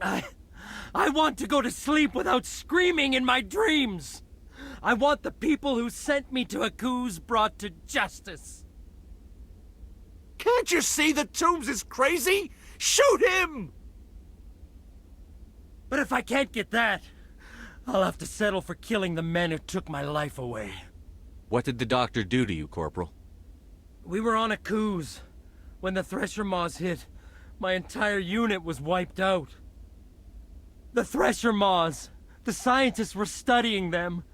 I want to go to sleep without screaming in my dreams. I want the people who sent me to Aku's brought to justice. Can't you see that Toombs is crazy? Shoot him! But if I can't get that, I'll have to settle for killing the men who took my life away. What did the doctor do to you, Corporal? We were on Aku's. When the Thresher Maws hit, my entire unit was wiped out. The Thresher Maws, the scientists were studying them.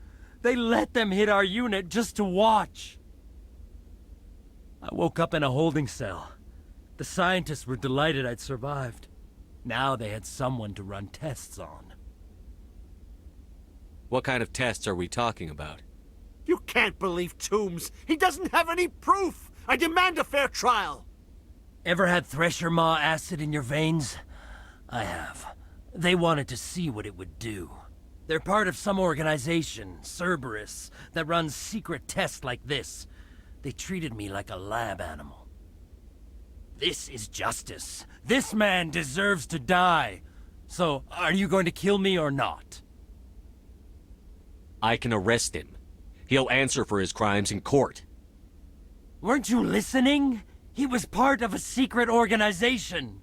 They let them hit our unit just to watch. I woke up in a holding cell. The scientists were delighted I'd survived. Now they had someone to run tests on. What kind of tests are we talking about? You can't believe Toombs. He doesn't have any proof. I demand a fair trial. Ever had Thresher Maw acid in your veins? I have. They wanted to see what it would do. They're part of some organization, Cerberus, that runs secret tests like this. They treated me like a lab animal. This is justice. This man deserves to die. So, are you going to kill me or not? I can arrest him. He'll answer for his crimes in court. Weren't you listening? He was part of a secret organization.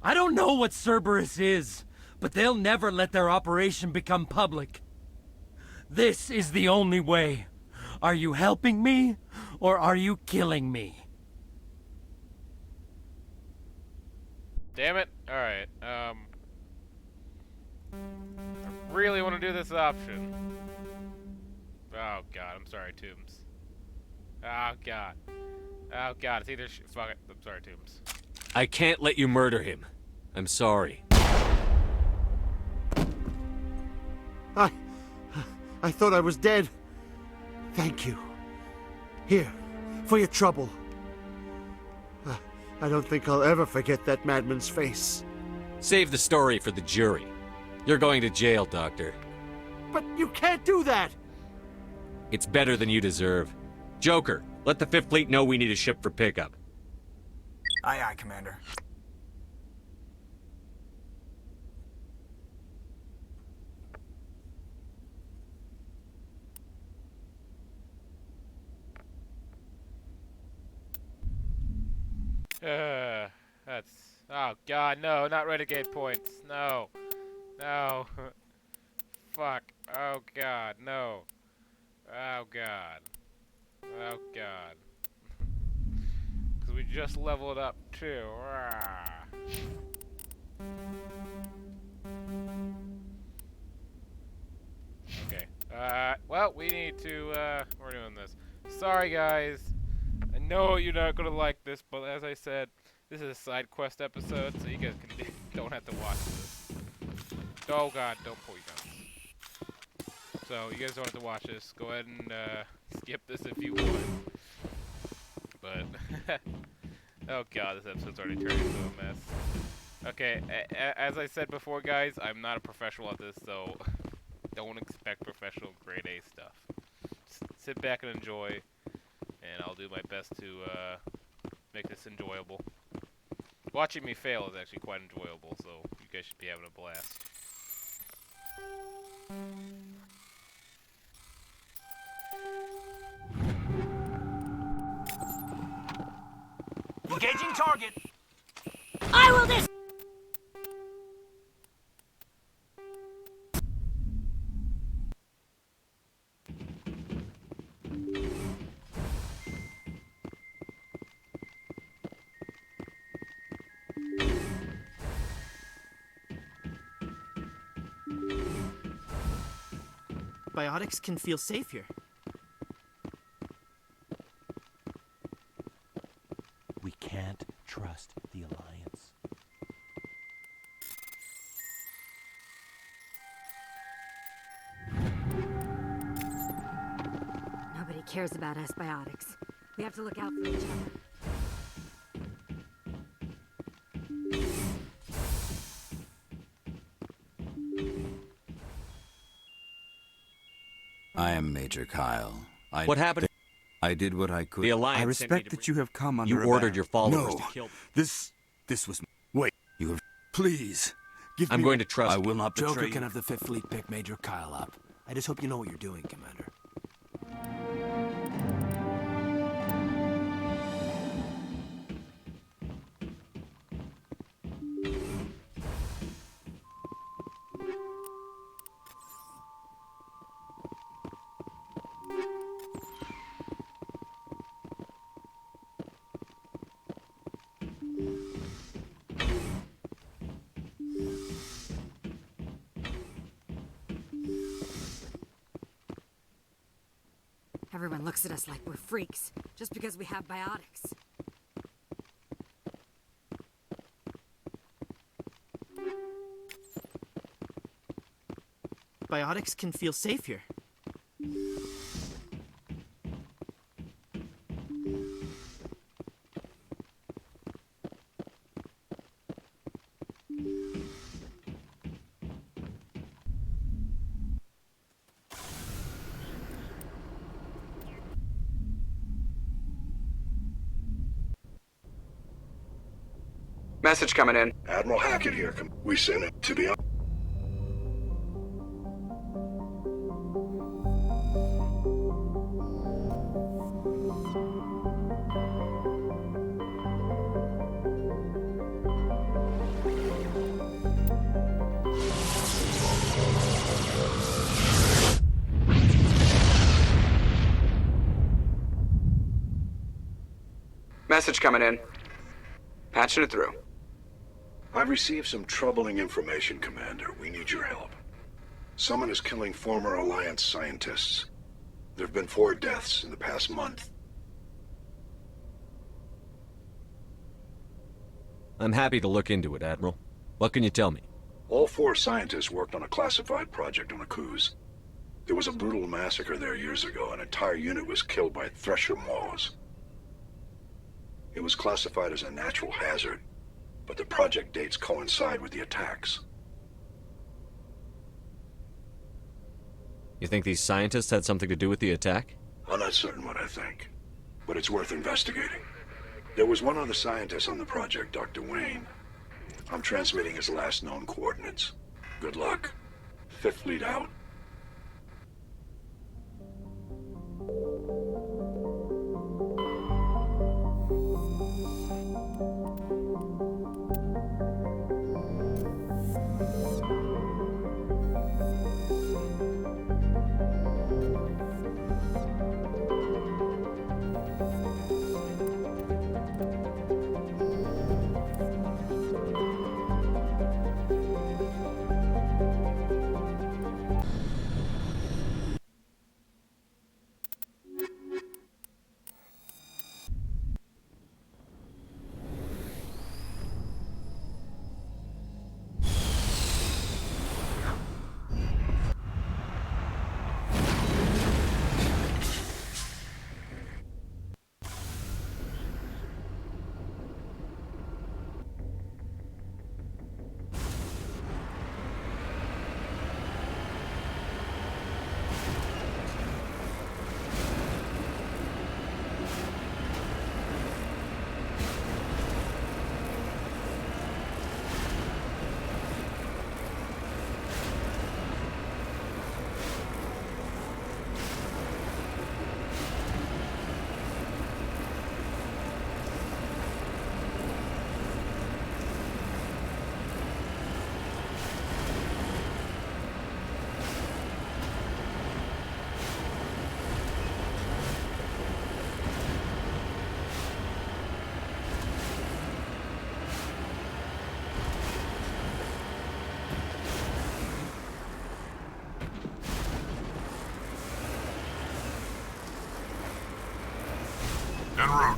I don't know what Cerberus is, but they'll never let their operation become public. This is the only way. Are you helping me, or are you killing me? Damn it. Alright, I really want to do this option. Oh god, I'm sorry, Toombs. Oh god. Oh god, it's either fuck it. I'm sorry, Toombs. I can't let you murder him. I'm sorry. I thought I was dead. Thank you. Here, for your trouble. I don't think I'll ever forget that madman's face. Save the story for the jury. You're going to jail, Doctor. But you can't do that! It's better than you deserve. Joker, let the 5th Fleet know we need a ship for pickup. Aye, aye, Commander. That's... Oh god, no, not renegade points. No. No. Fuck. Oh god, no. Oh god. Oh god. Because we just leveled up too. Okay. Well, we need to, we're doing this. Sorry guys. I know you're not gonna like this, but as I said, this is a side quest episode, so you guys don't have to watch this. Oh god, don't pull your gun. So, you guys don't have to watch this. Go ahead and skip this if you want. But, oh god, this episode's already turned into a mess. Okay, as I said before, guys, I'm not a professional at this, so don't expect professional grade A stuff. Just sit back and enjoy, and I'll do my best to make this enjoyable. Watching me fail is actually quite enjoyable, so you guys should be having a blast. Engaging target. I will this. Biotics can feel safe here. We can't trust the Alliance. cares about us biotics. We have to look out for each other. I am Major Kyle. What happened? I did what I could. The Alliance I sent me respect to that you have come under You a ordered ban. your followers No, to kill them. This was... Wait, you have... Please, give I'm me... going to trust I will not betray Joker you. can have the 5th Fleet pick Major Kyle up. I just hope you know what you're doing, Commander. Everyone looks at us like we're freaks, just because we have biotics. Biotics can feel safe here. Message coming in. Admiral Hackett here. We sent it to be on. Message coming in. Patching it through. I've received some troubling information, Commander. We need your help. Someone is killing former Alliance scientists. There have been 4 deaths in the past month. I'm happy to look into it, Admiral. What can you tell me? All 4 scientists worked on a classified project on Akuz. There was a brutal massacre there years ago. An entire unit was killed by Thresher Maws. It was classified as a natural hazard, but the project dates coincide with the attacks. You think these scientists had something to do with the attack? I'm not certain what I think, but it's worth investigating. There was one other scientist on the project, Dr. Wayne. I'm transmitting his last known coordinates. Good luck. 5th Fleet out. En route.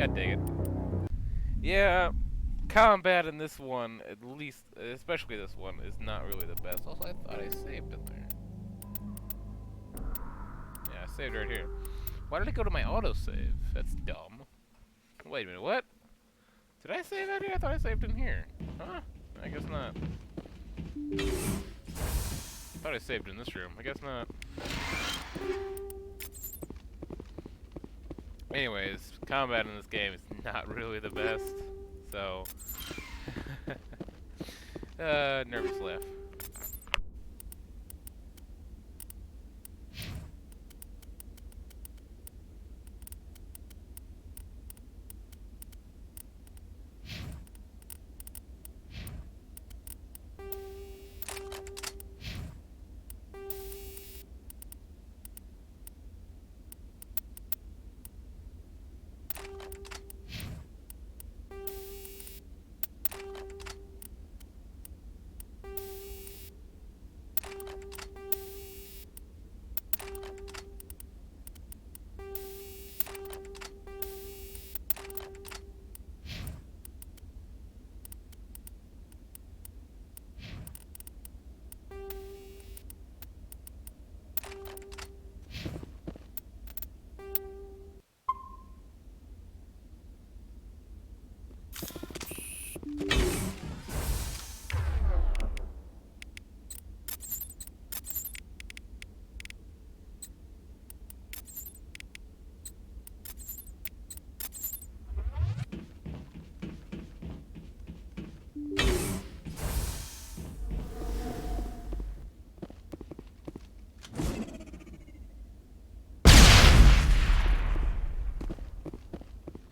God dang it. Yeah, combat in this one, at least, especially this one, is not really the best. Also, I thought I saved in there. Yeah, I saved right here. Why did it go to my autosave? That's dumb. Wait a minute, what? Did I save out here? I thought I saved in here. Huh? I guess not. I thought I saved in this room. I guess not. Anyways, combat in this game is not really the best, so nervous laugh.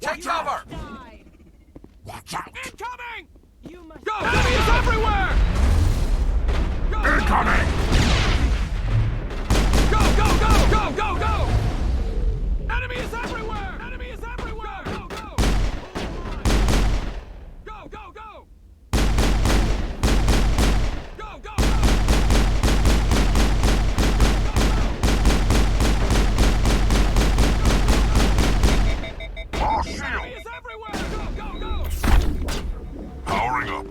Take cover! Watch out! Incoming! You must Go! Enemies everywhere! Go, Incoming! Go, go, go, go, go, go! Enemy is everywhere! Enemy is everywhere! Go, go, go! Go, go, go! Go, go, go! All shield! Enemy is everywhere! Go, go, go! Powering up.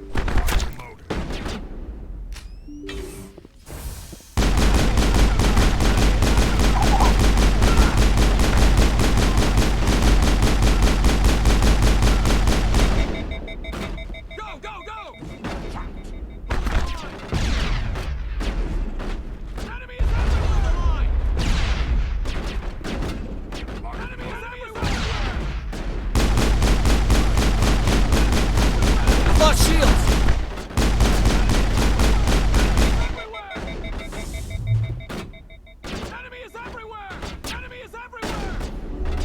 Go, go, go! Enemy is everywhere! Enemy is everywhere! Lost shields! Enemy is everywhere! Enemy is everywhere!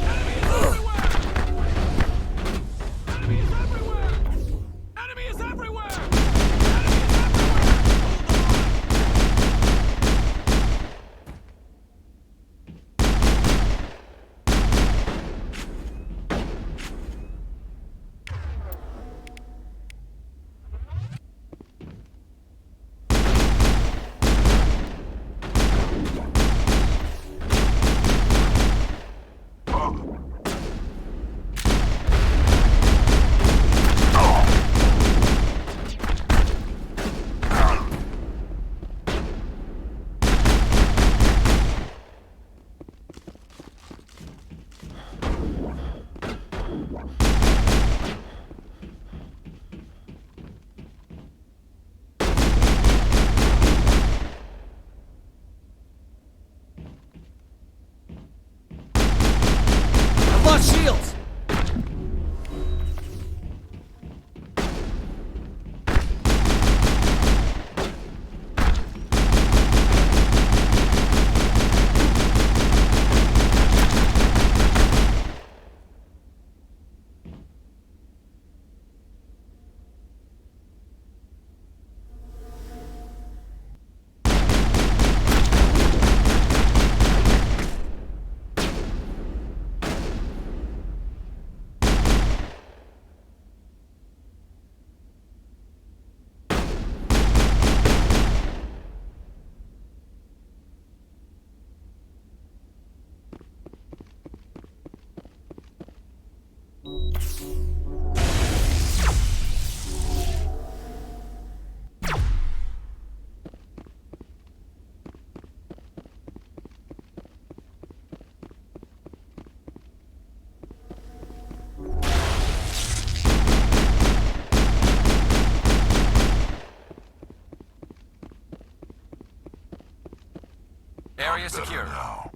Enemy is everywhere! Enemy is everywhere! Enemy is everywhere! I've lost shields! Area secure. Now.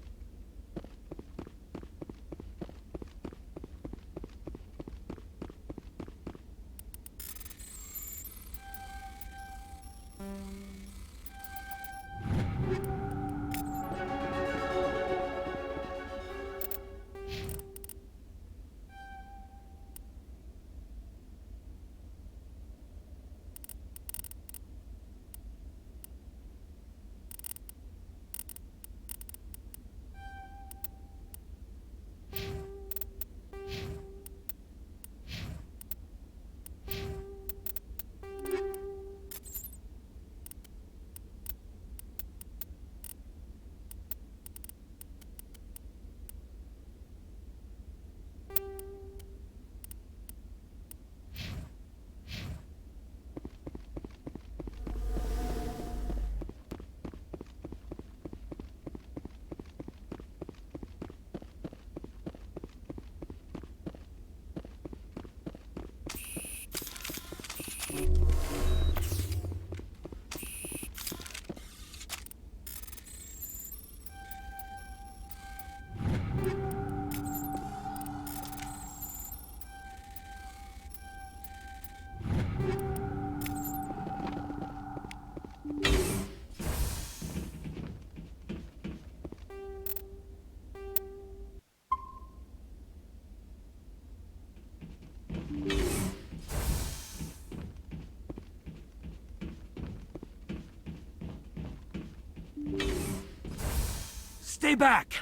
Stay back!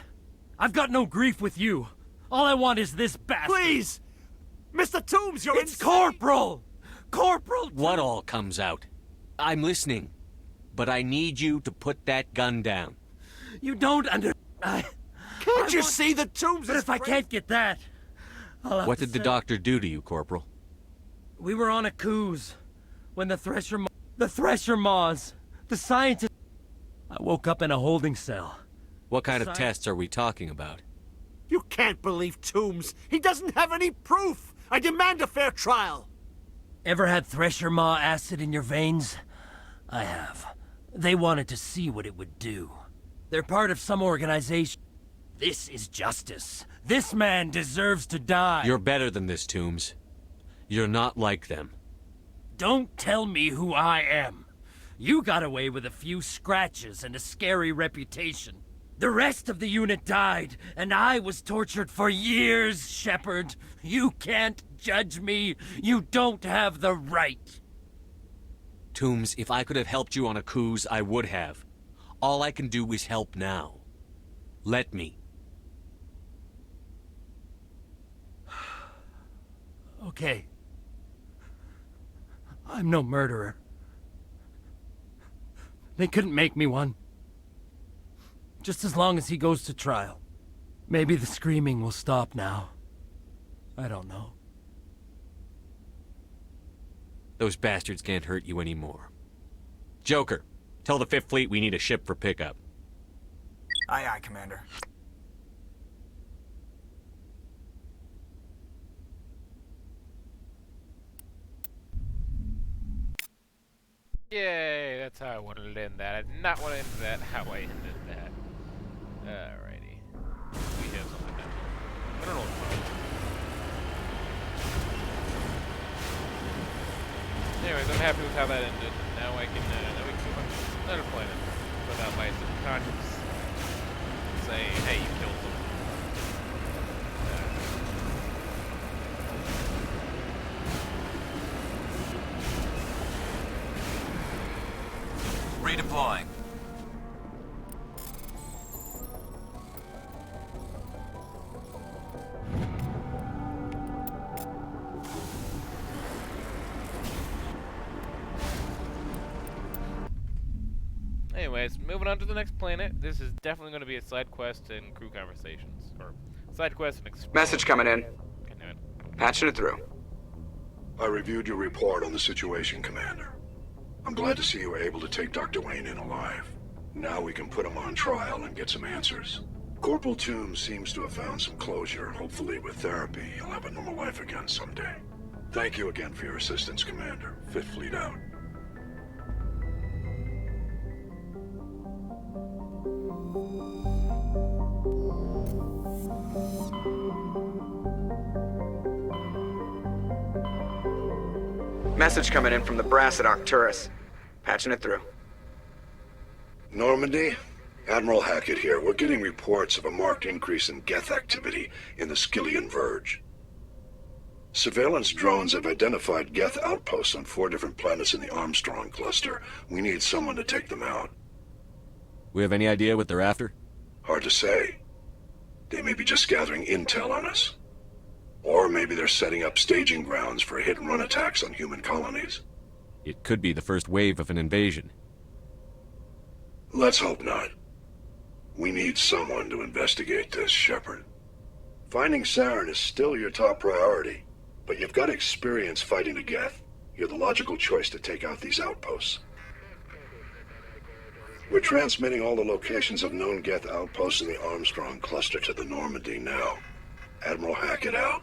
I've got no grief with you. All I want is this bastard. Please! Mr. Toombs, you're It's insane! Corporal! Corporal! What all comes out? I'm listening. But I need you to put that gun down. You don't Can't you see the Toombs? But if I can't get that, I'll have What to did the say- doctor do to you, Corporal? We were on a cruise when the Thresher Maws, the scientist. I woke up in a holding cell. What kind of tests are we talking about? You can't believe Toombs. He doesn't have any proof. I demand a fair trial. Ever had Thresher Maw acid in your veins? I have. They wanted to see what it would do. They're part of some organization. This is justice. This man deserves to die. You're better than this, Toombs. You're not like them. Don't tell me who I am. You got away with a few scratches and a scary reputation. The rest of the unit died, and I was tortured for years, Shepard. You can't judge me. You don't have the right. Toombs, if I could have helped you on a cruise, I would have. All I can do is help now. Let me. Okay. I'm no murderer. They couldn't make me one. Just as long as he goes to trial. Maybe the screaming will stop now. I don't know. Those bastards can't hurt you anymore. Joker, tell the 5th Fleet we need a ship for pickup. Aye, aye, Commander. Yay, that's how I wanted to end that. I did not want to end that how I ended that. Alrighty. We have something now. I don't know what it is. Anyways, I'm happy with how that ended. Now I can, now we can go on to another planet without my subconscious saying, hey, you killed them. Redeploying. Anyways, moving on to the next planet. This is definitely going to be a side quest and crew conversations. Or side quest and exploring. Message coming in. Okay, Patching it through. I reviewed your report on the situation, Commander. I'm glad to see you were able to take Dr. Wayne in alive. Now we can put him on trial and get some answers. Corporal Toombs seems to have found some closure. Hopefully with therapy, he'll have a normal life again someday. Thank you again for your assistance, Commander. Fifth Fleet out. Message coming in from the brass at Arcturus. Patching it through. Normandy? Admiral Hackett here. We're getting reports of a marked increase in Geth activity in the Skyllian Verge. Surveillance drones have identified Geth outposts on 4 different planets in the Armstrong cluster. We need someone to take them out. We have any idea what they're after? Hard to say. They may be just gathering intel on us. Or maybe they're setting up staging grounds for hit-and-run attacks on human colonies. It could be the first wave of an invasion. Let's hope not. We need someone to investigate this, Shepard. Finding Saren is still your top priority, but you've got experience fighting the Geth. You're the logical choice to take out these outposts. We're transmitting all the locations of known Geth outposts in the Armstrong cluster to the Normandy now. Admiral Hackett out.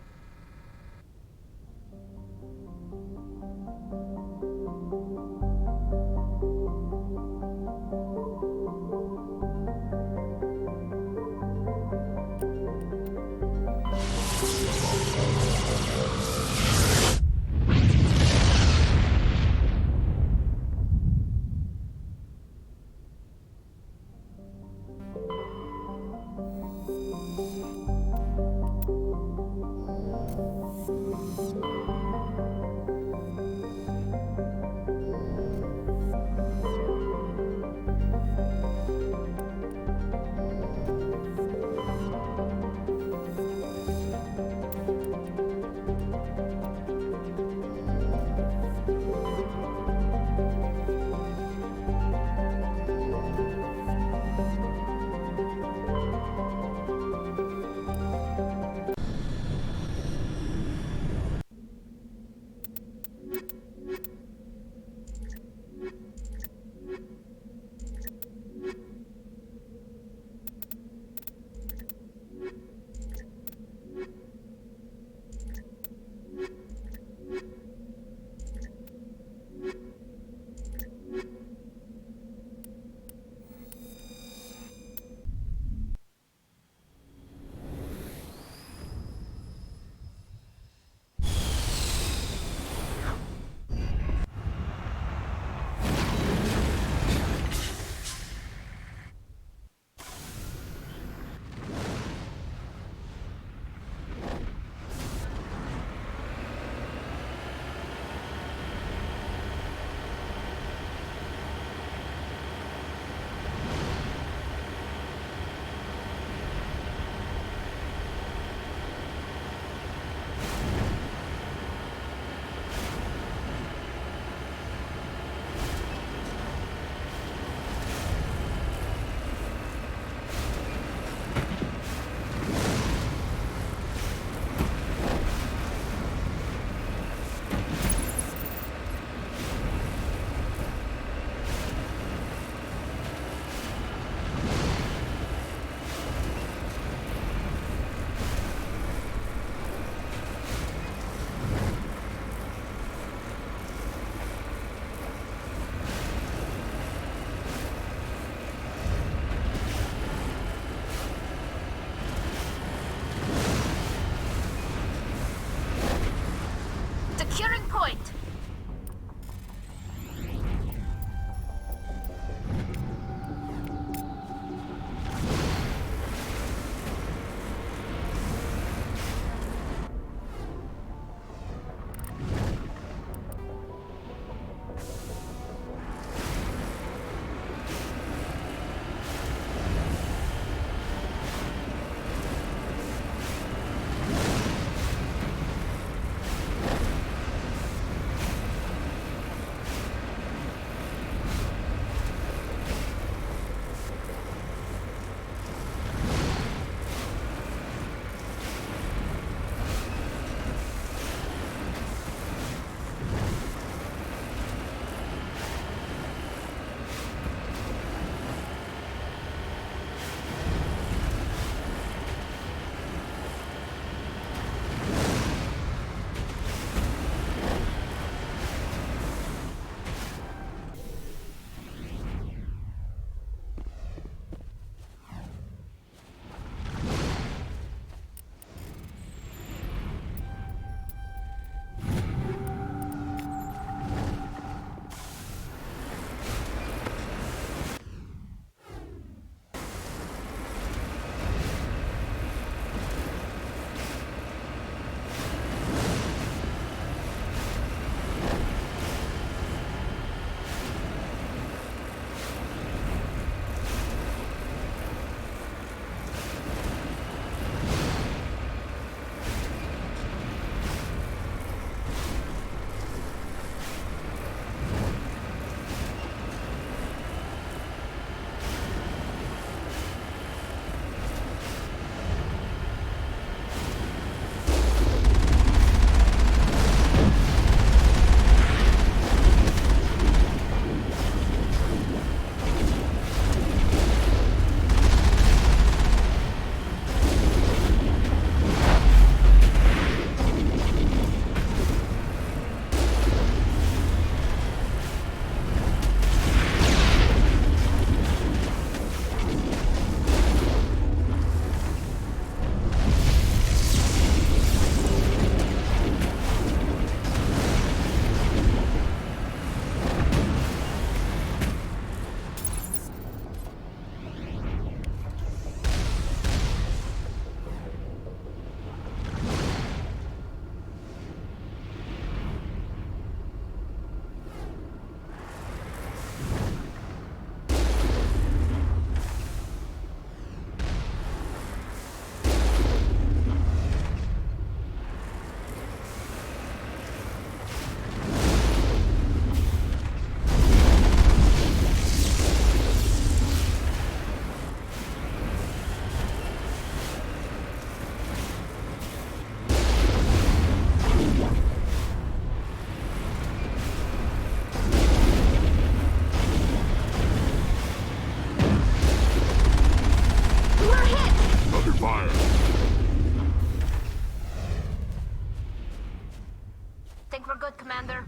Think we're good, Commander?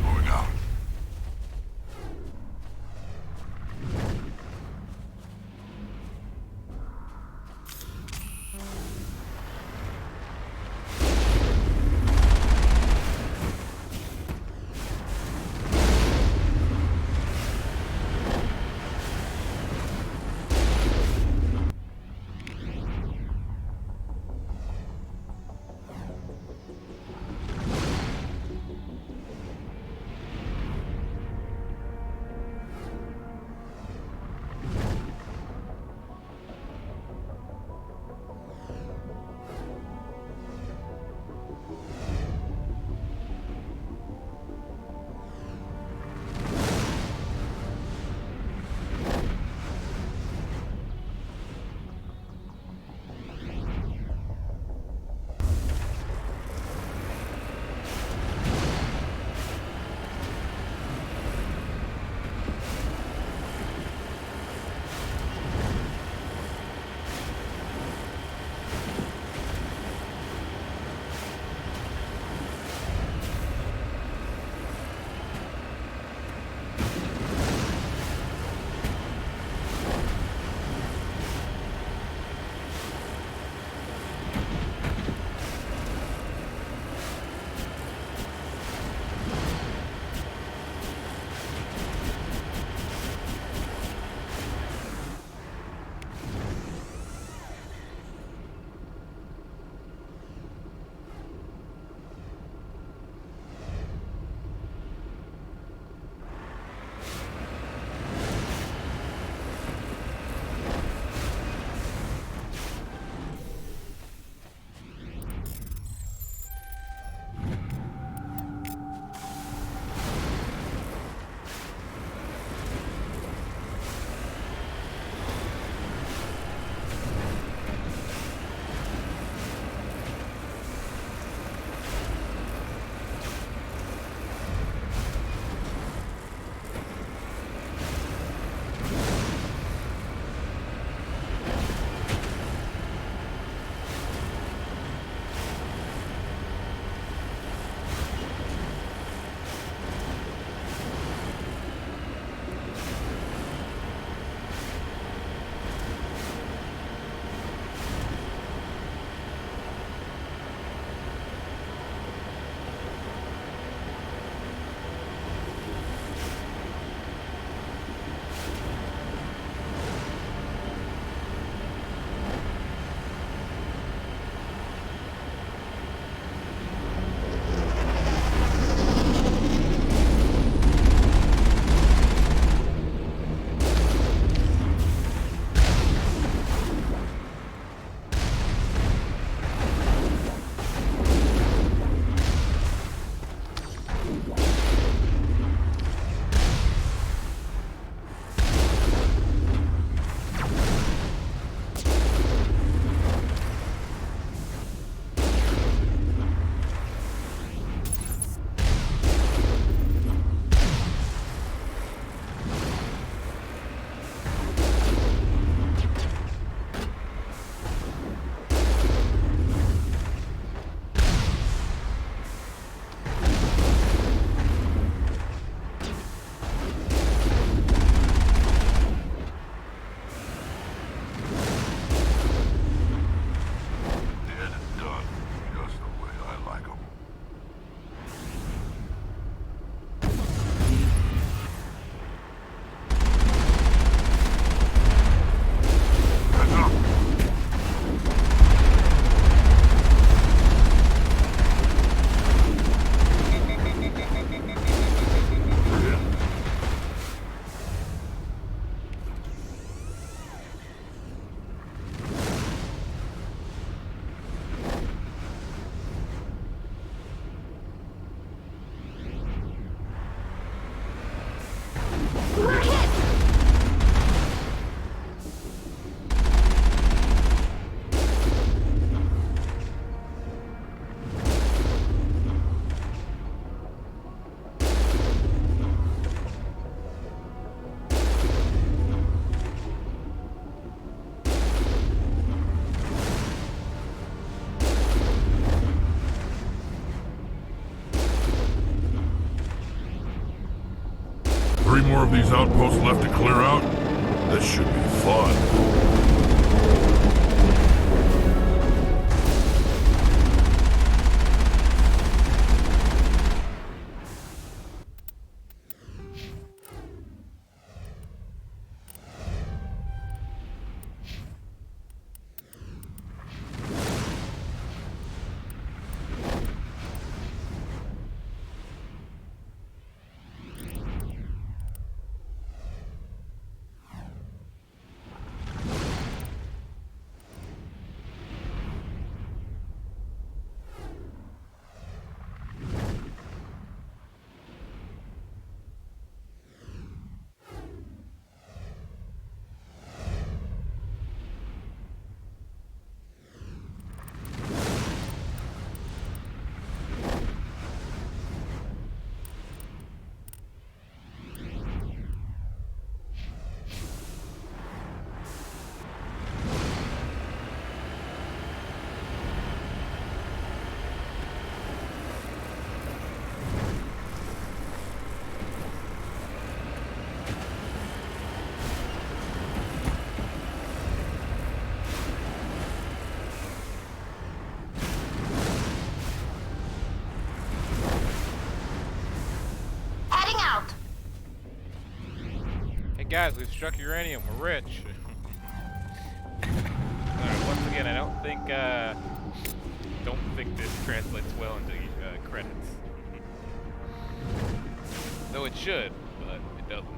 Going out. 3 more of these outposts left to clear out? This should be fun. Hey guys, we've struck uranium. We're rich. Alright, once again, I don't think this translates well into credits. Though it should, but it doesn't.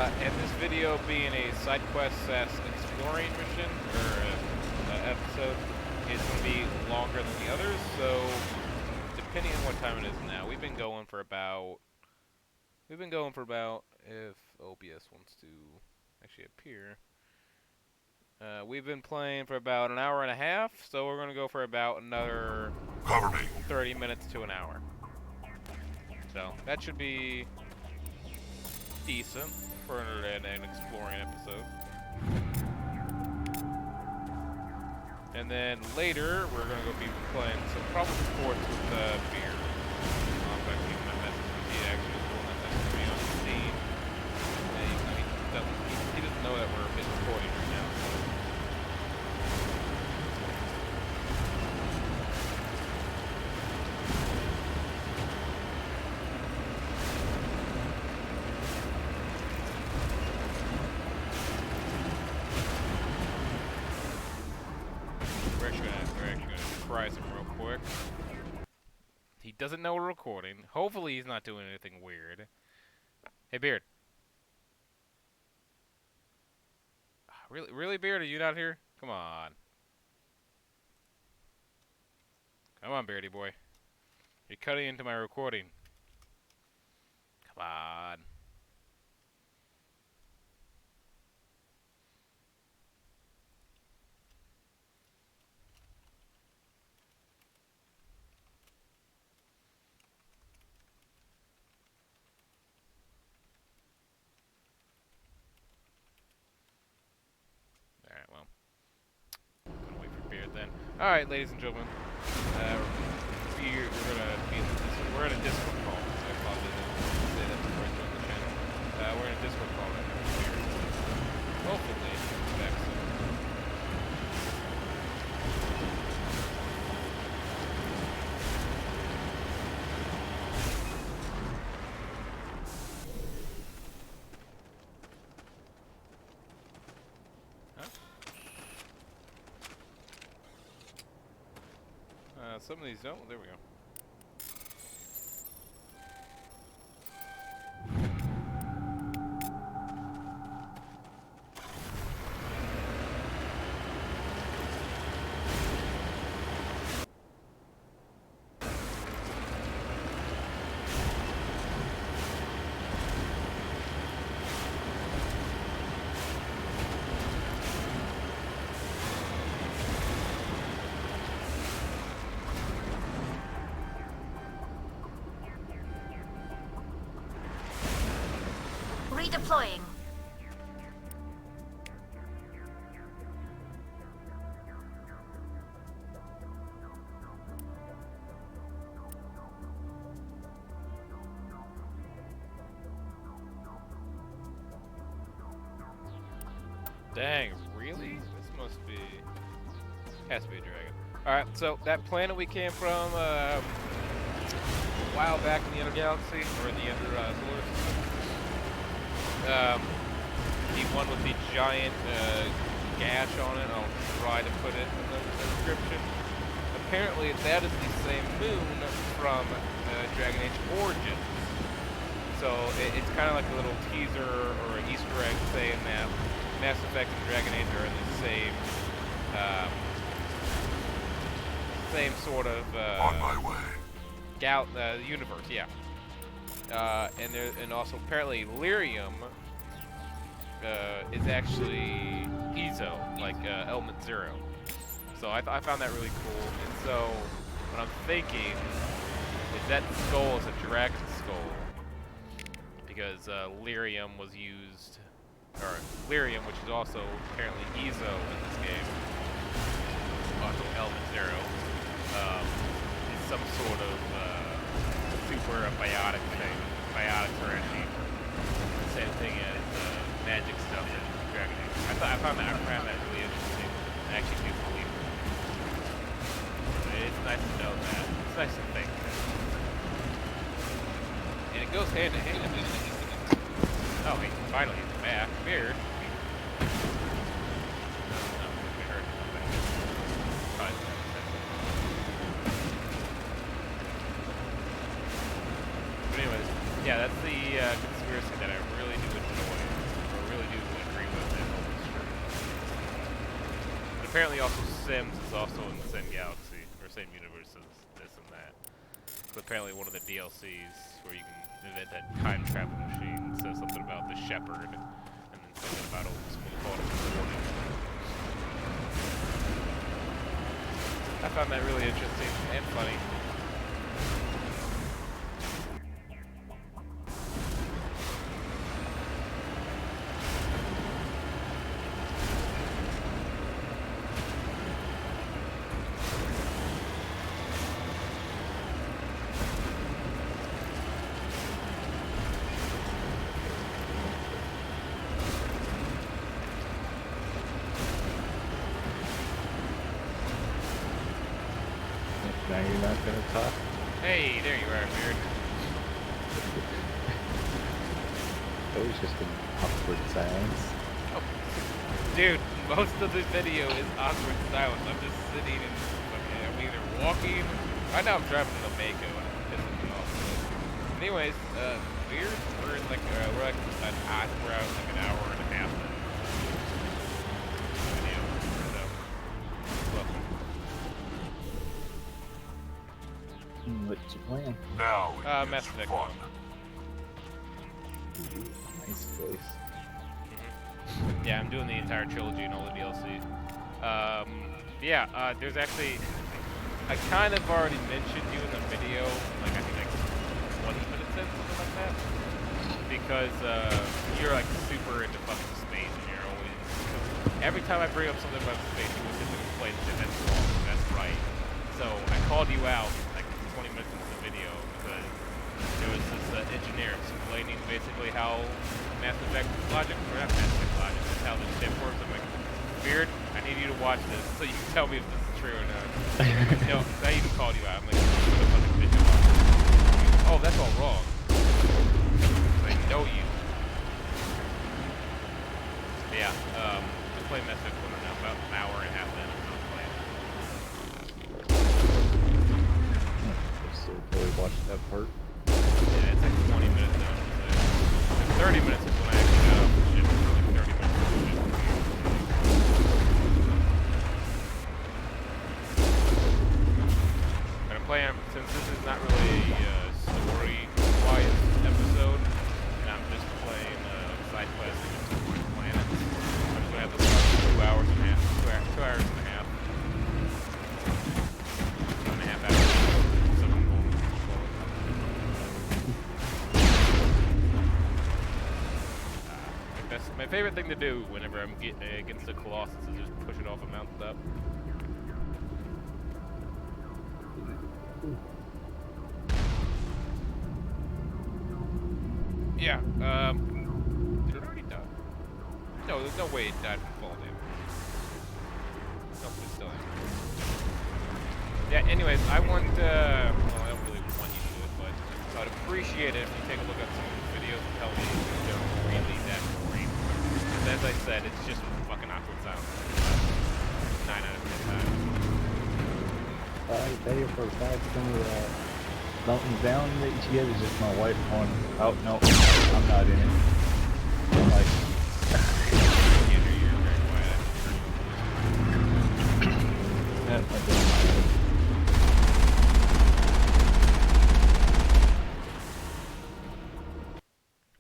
And this video being a side quest / exploring mission or episode is going to be longer than the others. So depending on what time it is now, we've been going for about. If OBS wants to actually appear, we've been playing for about an hour and a half. So we're going to go for about another 30 minutes to an hour. So that should be decent for an exploring episode. And then later, we're going to go be playing some probably sports with beer. I'm going to keep my message with he actually is pulling that message to me on Steam. And he doesn't know that we're recording right now. We're actually gonna surprise him real quick. He doesn't know we're recording. Hopefully he's not doing anything weird. Hey, Beard. Really, Beard? Are you not here? Come on. Come on, Beardy boy. You're cutting into my recording. on. Alright, well. Gonna wait for Beard then. Alright, ladies and gentlemen. We're in a Discord call. I apologize. I didn't say that before I joined the channel. We're in a Discord call right now with Beard. Hopefully, he's back soon. Some of these don't. There we go. Redeploying. Dang, really? This must be... has to be a dragon. Alright, so that planet we came from a while back in the Inner Galaxy, or in the Inner Solar System. The one with the giant gash on it, I'll try to put it in the description. Apparently that is the same moon from Dragon Age Origins. So it's kind of like a little teaser or an Easter egg saying that Mass Effect and Dragon Age are in the same sort of on my way. Universe, yeah. And also apparently Lyrium is actually Ezo, like Element Zero. So I found that really cool. And so what I'm thinking is that skull is a dragon skull because Lyrium was used, or Lyrium, which is also apparently Ezo in this game, also Element Zero, is some sort of super biotic thing. Biotics are actually the same thing as magic stuff in Dragon Age. I found that really interesting. I actually do believe it. It's nice to know that. It's nice to think that. And it goes hand in hand. Oh, wait, finally he's back. Weird. Yeah, that's the conspiracy that I really do enjoy, or really do agree with in all this stream. But apparently also Sims is also in the same galaxy, or same universe as this and that. But apparently one of the DLCs where you can invent that time travel machine says something about the Shepherd, and then something about someone called it Warning. I found that really interesting and funny. Now you're not gonna talk? Hey, there you are, Beard. That was just an awkward silence. Oh, dude, most of the video is awkward silence. I'm just sitting and I'm either walking. Right now I'm driving to Mako and it's pissing me off. But anyways, Beard, we're in like we're like an hour and a half in. Video. So, welcome. What's your plan? Now Mass Effect 1. Nice voice. Yeah, I'm doing the entire trilogy and all the DLC. There's actually... I kind of already mentioned you in the video, like I think like 20 minutes in, something like that. Because you're like super into fucking space and you're always... Every time I bring up something about space, you will sit there and play and say, that's wrong, that's right. So I called you out like 20 minutes into the video because there was this engineer explaining basically how Mass Effect logic, or not Mass Effect logic, that's how the ship works. I'm like, Beard, I need you to watch this so you can tell me if this is true or not. No, I even called you out. I'm like, put a fucking video on. Oh, that's all wrong. I know you. Yeah, just playing Mass Effect 1 now, about an hour and a half in. So really watched that part. Yeah, it's like 20 minutes now. Like 30 minutes is when I actually got off the ship. It's like 30 minutes off the ship. And I'm playing, since this is not really a story-wise episode, and I'm just playing side quests and exploring planets, I'm just going to have to start 2 hours and a half. 2 hours and a half. 2.5 hours. My favorite thing to do whenever I'm against the Colossus is just push it off a mountaintop. Yeah, did it already die? No, there's no way it died from fall damage. Nope, it's still in. Yeah, anyways, I want, well, I don't really want you to do it, but I'd appreciate it if you take a look at some of these videos and tell me if they're really that great. As I said, it's just fucking awkward silence. 9 out of 10 times. I tell you for a fact, some of the thumbs down that you get is just my wife going, oh no, I'm not in it. I'm like, Andrew, you're very quiet. that's my thing.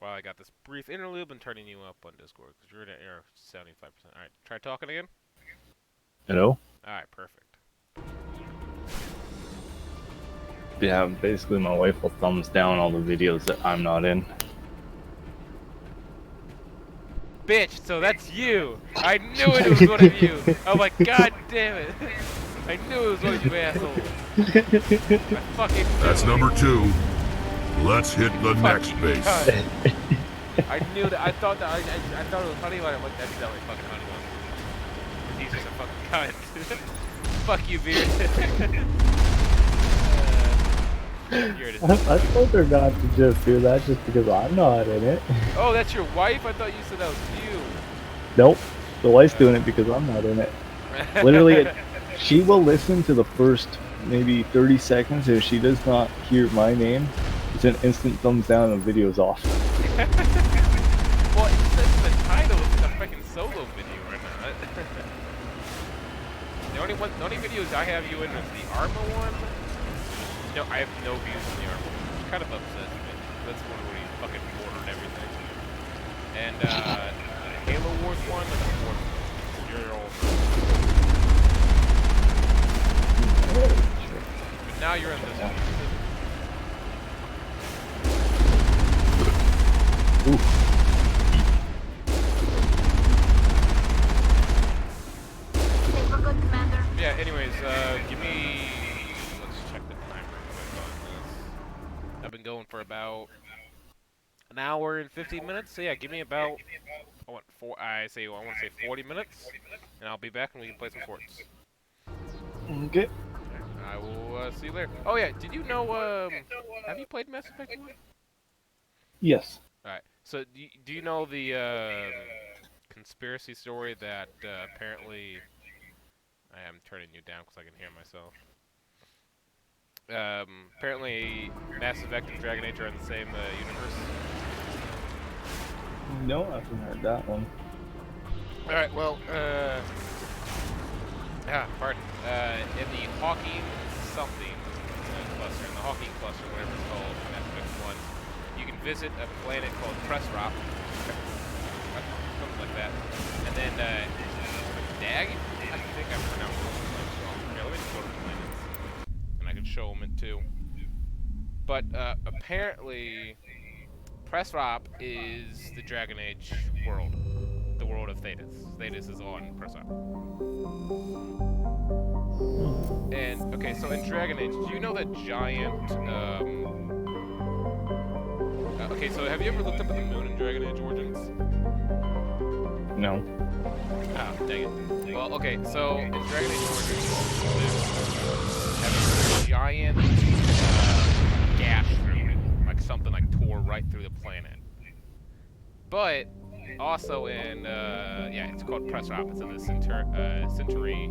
Well, I got this brief interlude and turning you up on Discord because you're at error 75%. Alright, try talking again. Hello? Alright, perfect. Yeah, basically my wife will thumbs down all the videos that I'm not in. Bitch, so that's you! I knew it was one of you! Oh my god damn it! I knew it was one of you assholes! I fucking knew That's it. number 2. Let's hit the next base. I knew that. I thought that. I thought it was Honeywell. I'm like, that's definitely fucking Honeywell. He's just a fucking cunt. Fuck you, Beard. I told her not to just do that just because I'm not in it. Oh, that's your wife? I thought you said that was you. Nope. The wife's doing it because I'm not in it. Literally, she will listen to the first maybe 30 seconds. If she does not hear my name, it's an instant thumbs down and the video's off. Well, it says in the title it's a freaking solo video or not. The only videos I have you in is the Arma one. No, I have no views on the Arma one, which kind of upsets me. That's one where you fucking ordered everything. And the Halo Wars one and the fourth one. You're all. But now you're in this one. Ooh. Think we're good, Commander. Yeah, anyways, give me... Let's check the timer quick on this. I've been going for about an hour and 15 minutes. So yeah, give me about... I want to say 40 minutes. And I'll be back and we can play some forts. Okay. I will see you later. Oh yeah, did you know, have you played Mass Effect 1? Yes. Alright, so do you know the conspiracy story that apparently... I am turning you down because I can hear myself. Apparently Mass Effect and Dragon Age are in the same universe. No, I haven't heard that one. Alright, well, pardon. In the Hawking something cluster, in the Hawking cluster, whatever it's called, Mass Effect 1, you can visit a planet called Pressrop, something like that, and then Dag, I think I'm pronouncing it wrong. Here, let me just go to the planets, and I can show them it too. But apparently, Pressrop is the Dragon Age world, the world of Thetis. Thetis is on Pressrop. And okay, so in Dragon Age, do you know that giant? Okay, so have you ever looked up at the moon in Dragon Age Origins? No. Ah, dang it. Well, okay, so in Dragon Age Origins, have a giant gash through it, like something like tore right through the planet. But also in, yeah, it's called Pressrop. It's in the Centauri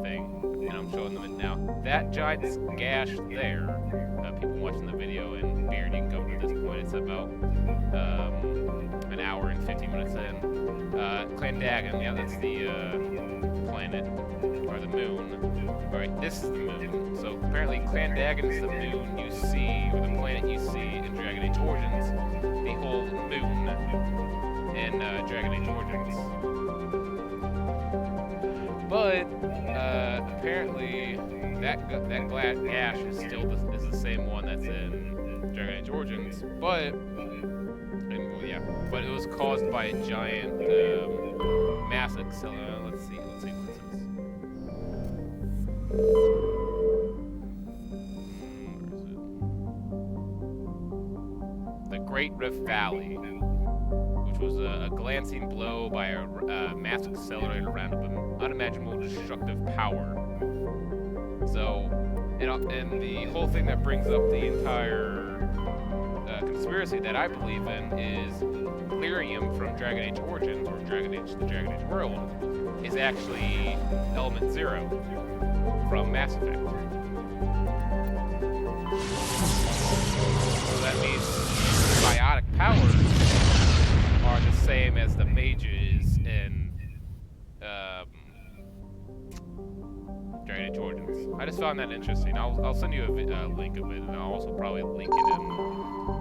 thing, and I'm showing them it now. That giant gash there, people watching the video, and Beard, you can come to this point. It's about an hour and 15 minutes in. Clandagan, yeah, that's the planet, or the moon. Alright, this is the moon. So apparently Clandagan is the moon you see, or the planet you see in Dragon Age Origins. The whole moon in Dragon Age Origins. But apparently that gash is still the same one that's in Dragon Age Origins, but but it was caused by a giant mass accelerator. Let's see what it says. The Great Rift Valley, which was a glancing blow by a mass accelerator round of unimaginable destructive power. So, and the whole thing that brings up the entire conspiracy that I believe in is Lyrium from Dragon Age Origins, or the Dragon Age world, is actually Element Zero from Mass Effect. So that means biotic powers are the same as the mages in Dragon Age Origins. I just found that interesting. I'll send you a link of it, and I'll also probably link it in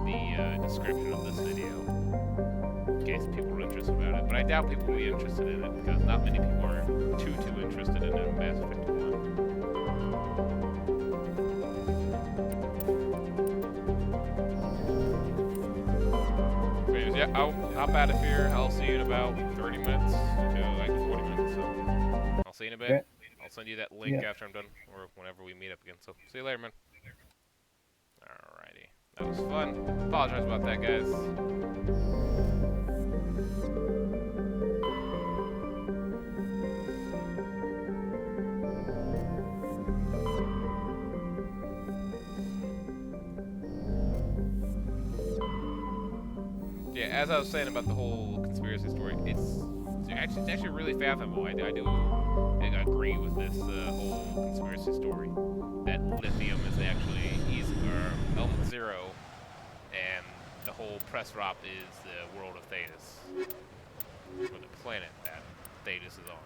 the description of this video, in case people are interested about it. But I doubt people will be interested in it, because not many people are too interested in Mass Effect 1. Anyways, yeah, I'll hop out of here. I'll see you in about 30 minutes to like 40 minutes. So I'll see you in a bit. Okay. I'll send you that link after I'm done, or whenever we meet up again. So see you later, man. Alrighty. That was fun. Apologize about that, guys. Yeah, as I was saying about the whole conspiracy story, it's actually really fathomable. I do agree with this whole conspiracy story that lithium is actually Element Zero, and the whole Pressrop is the world of Thetis, or the planet that Thetis is on.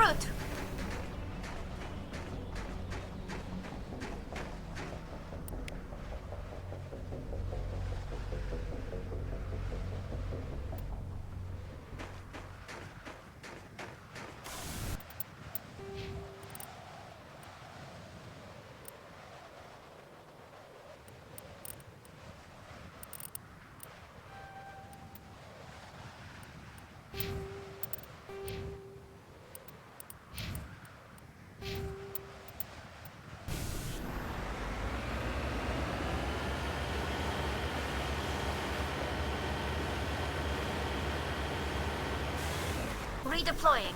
route! Redeploying.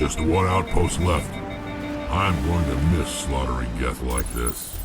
Just one outpost left. I'm going to miss slaughtering Geth like this.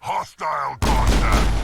Hostile contact!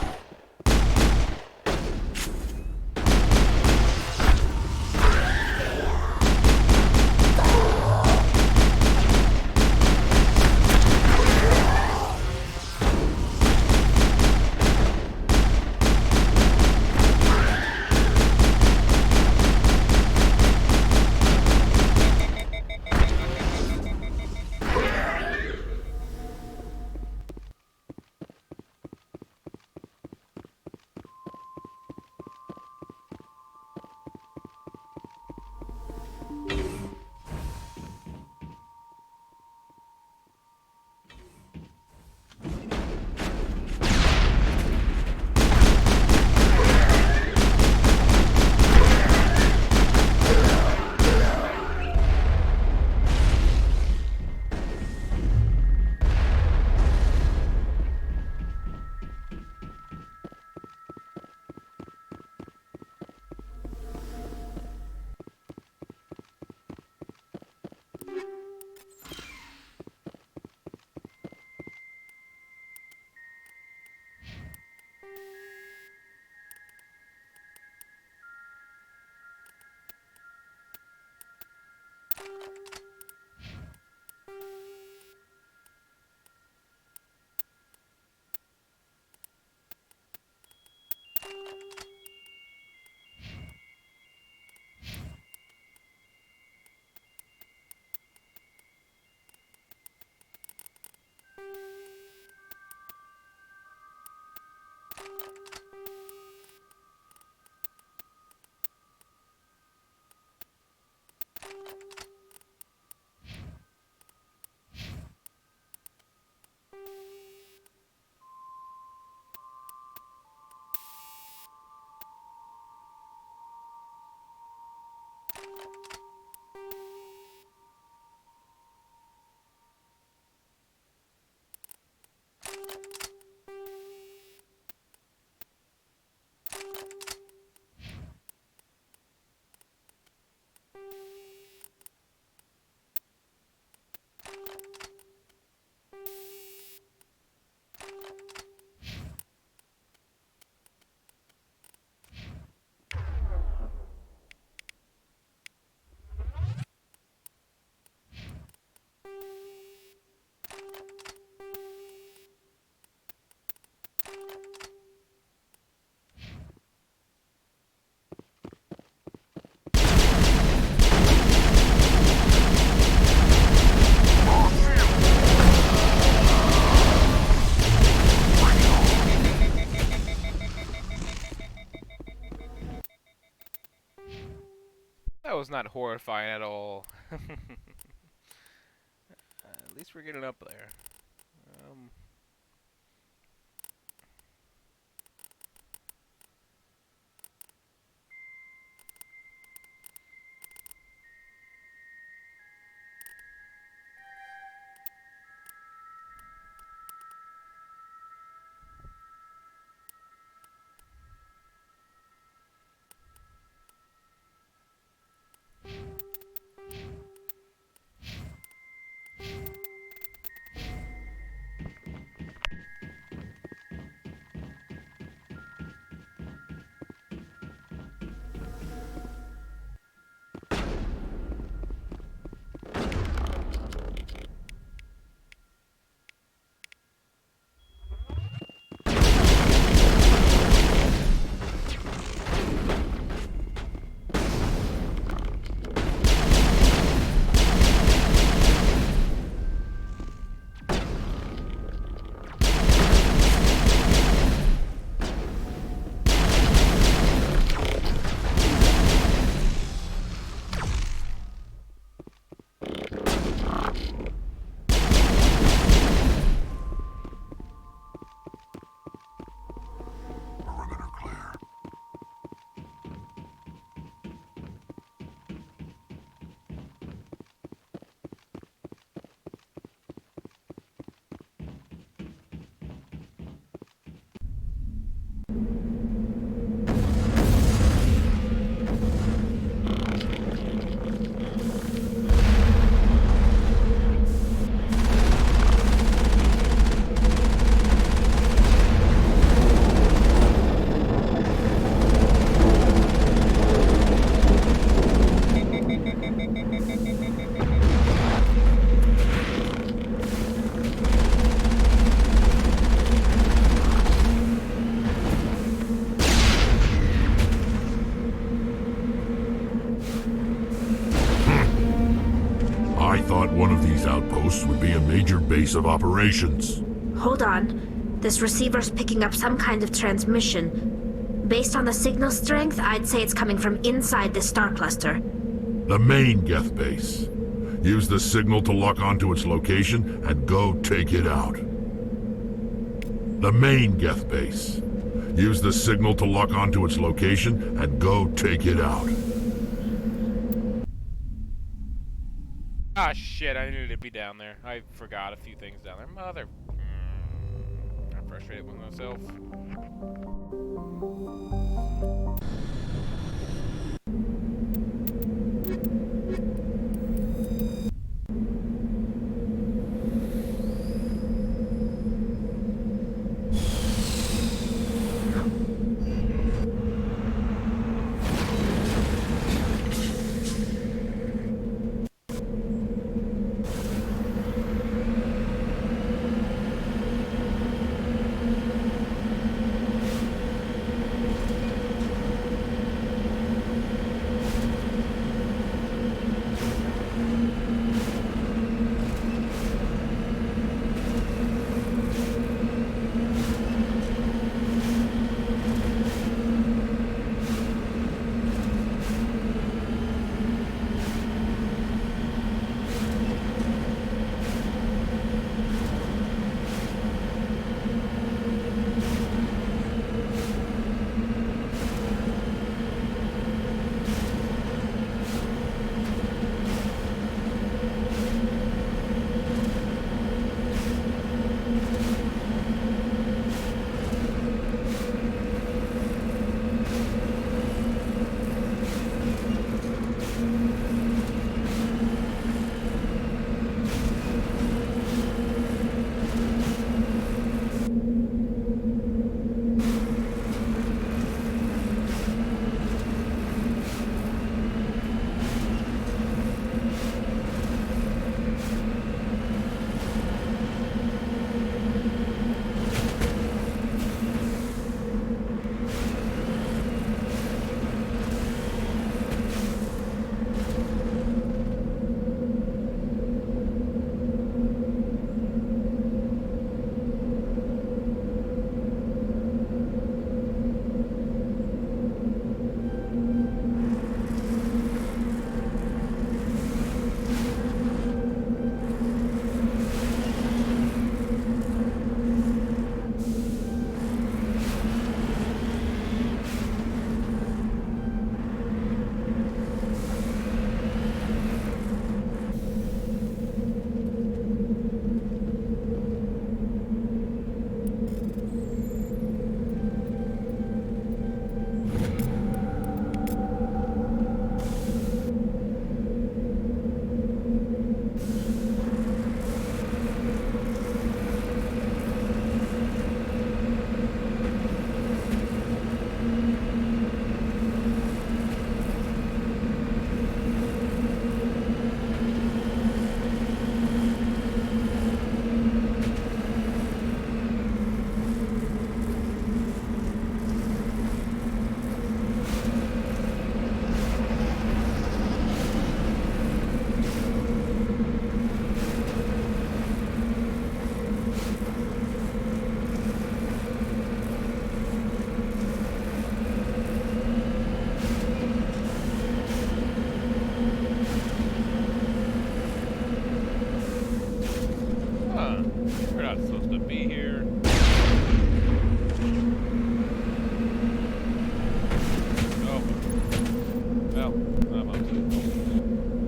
That was not horrifying at all. At least we're getting up there. I thought one of these outposts would be a major base of operations. Hold on. This receiver's picking up some kind of transmission. Based on the signal strength, I'd say it's coming from inside this star cluster. The main Geth base. Use the signal to lock onto its location and go take it out. The main Geth base. Use the signal to lock onto its location and go take it out. Ah, shit, I needed to be down there. I forgot a few things down there. Mother... I'm frustrated with myself.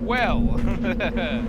Well. Oh, God.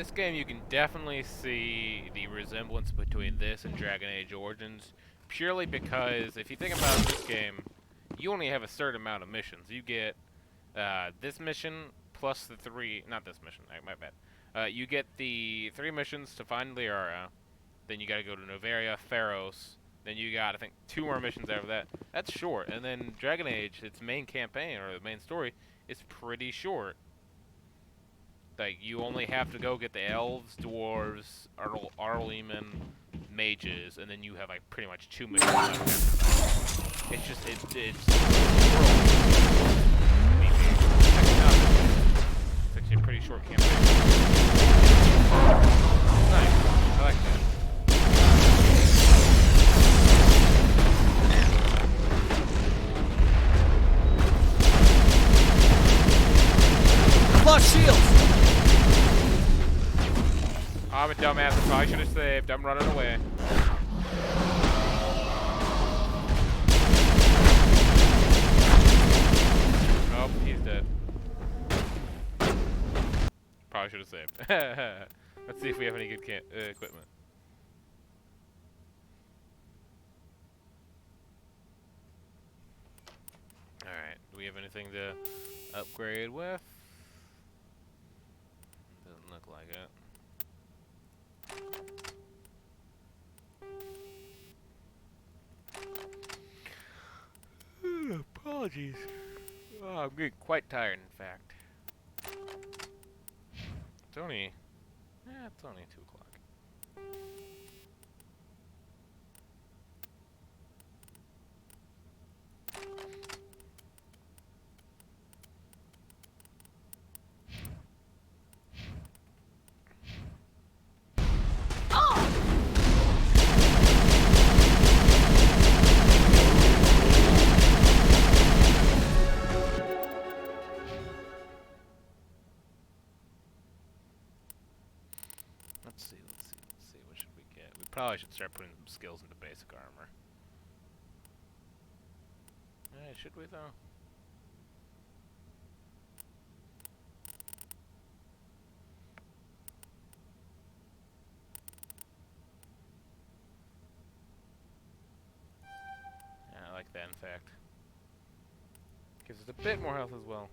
this game you can definitely see the resemblance between this and Dragon Age Origins, purely because if you think about this game, you only have a certain amount of missions. You get this mission plus the 3, not this mission, my bad. You get the 3 missions to find Liara, then you gotta go to Novaria, Pharos, then you got, I think, 2 more missions after that. That's short. And then Dragon Age, its main campaign, or the main story, is pretty short. Like, you only have to go get the elves, dwarves, Arleman, mages, and then you have, like, pretty much 2 missions left after that. It's just, it's actually a pretty short campaign. Nice. I like that. Lost shields! I'm a dumbass. I probably should have saved. I'm running away. Oh, he's dead. Probably should have saved. Let's see if we have any good equipment. Alright, do we have anything to upgrade with? Doesn't look like it. Apologies. Oh, I'm getting quite tired, in fact. It's only 2 o'clock. Let's see. What should we get? We probably should start putting some skills into basic armor. Should we, though? Yeah, I like that, in fact. Gives us a bit more health as well.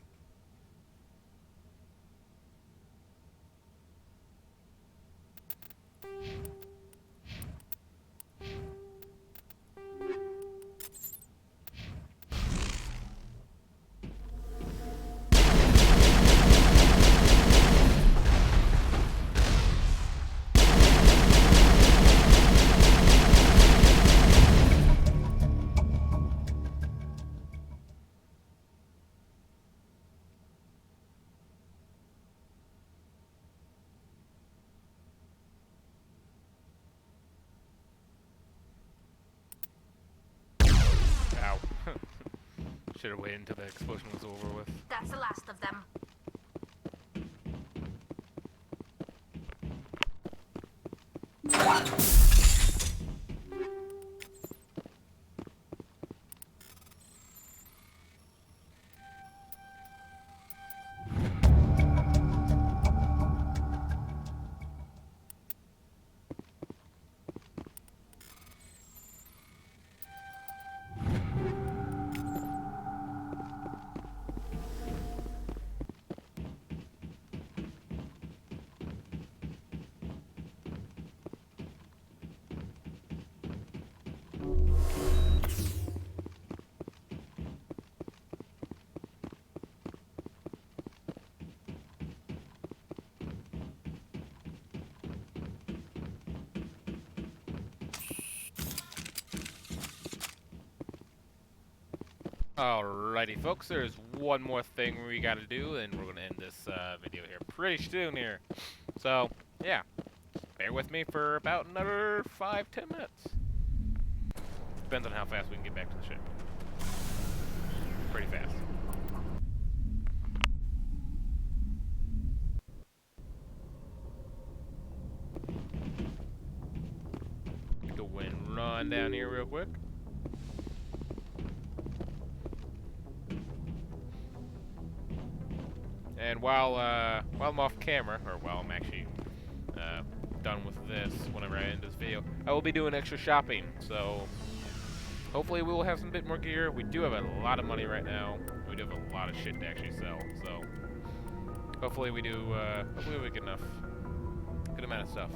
Should have waited until the explosion was over with. That's the last of them. Alrighty, folks, there's one more thing we gotta do, and we're gonna end this video here pretty soon here. So, yeah, bear with me for about another 5-10 minutes. Depends on how fast we can get back to the ship. Pretty fast. Go and run down here real quick. And while I'm off camera, or while I'm actually done with this, whenever I end this video, I will be doing extra shopping. So hopefully we will have some bit more gear. We do have a lot of money right now. We do have a lot of shit to actually sell. So hopefully we do. Hopefully we get enough, good amount of stuff.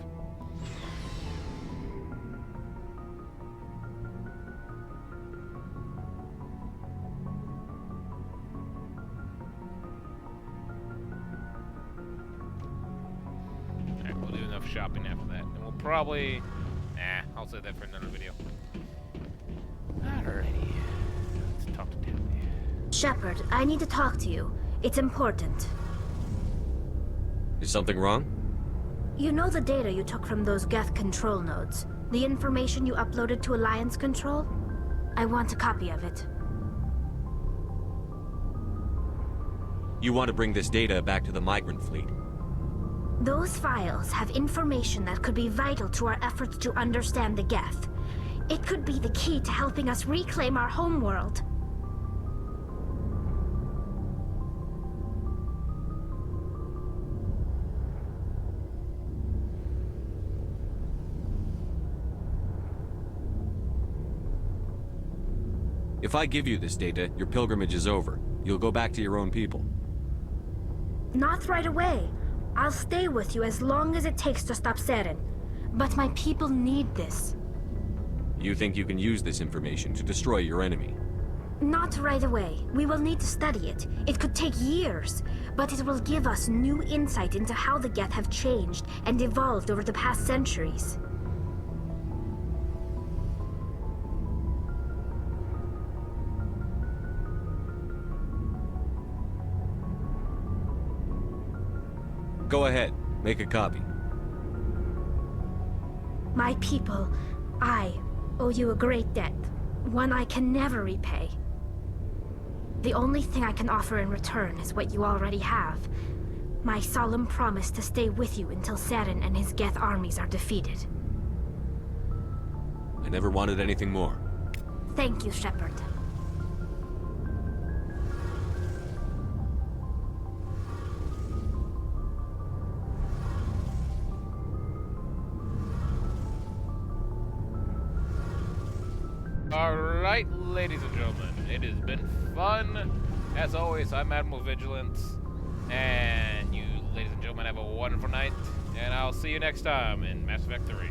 Alright, we'll do enough shopping after that, and we'll probably. I'll save that for another video. Alrighty. Let's talk to Tammy. Shepard, I need to talk to you. It's important. Is something wrong? You know the data you took from those Geth control nodes? The information you uploaded to Alliance Control? I want a copy of it. You want to bring this data back to the migrant fleet? Those files have information that could be vital to our efforts to understand the Geth. It could be the key to helping us reclaim our homeworld. If I give you this data, your pilgrimage is over. You'll go back to your own people. Not right away. I'll stay with you as long as it takes to stop Saren. But my people need this. You think you can use this information to destroy your enemy? Not right away. We will need to study it. It could take years, but it will give us new insight into how the Geth have changed and evolved over the past centuries. Go ahead, make a copy. My people, I owe you a great debt, one I can never repay. The only thing I can offer in return is what you already have. My solemn promise to stay with you until Saren and his Geth armies are defeated. I never wanted anything more. Thank you, Shepard. Alright, ladies and gentlemen, it has been fun. As always, I'm Admiral Vigilance, and you, ladies and gentlemen, have a wonderful night, and I'll see you next time in Mass Effect 3.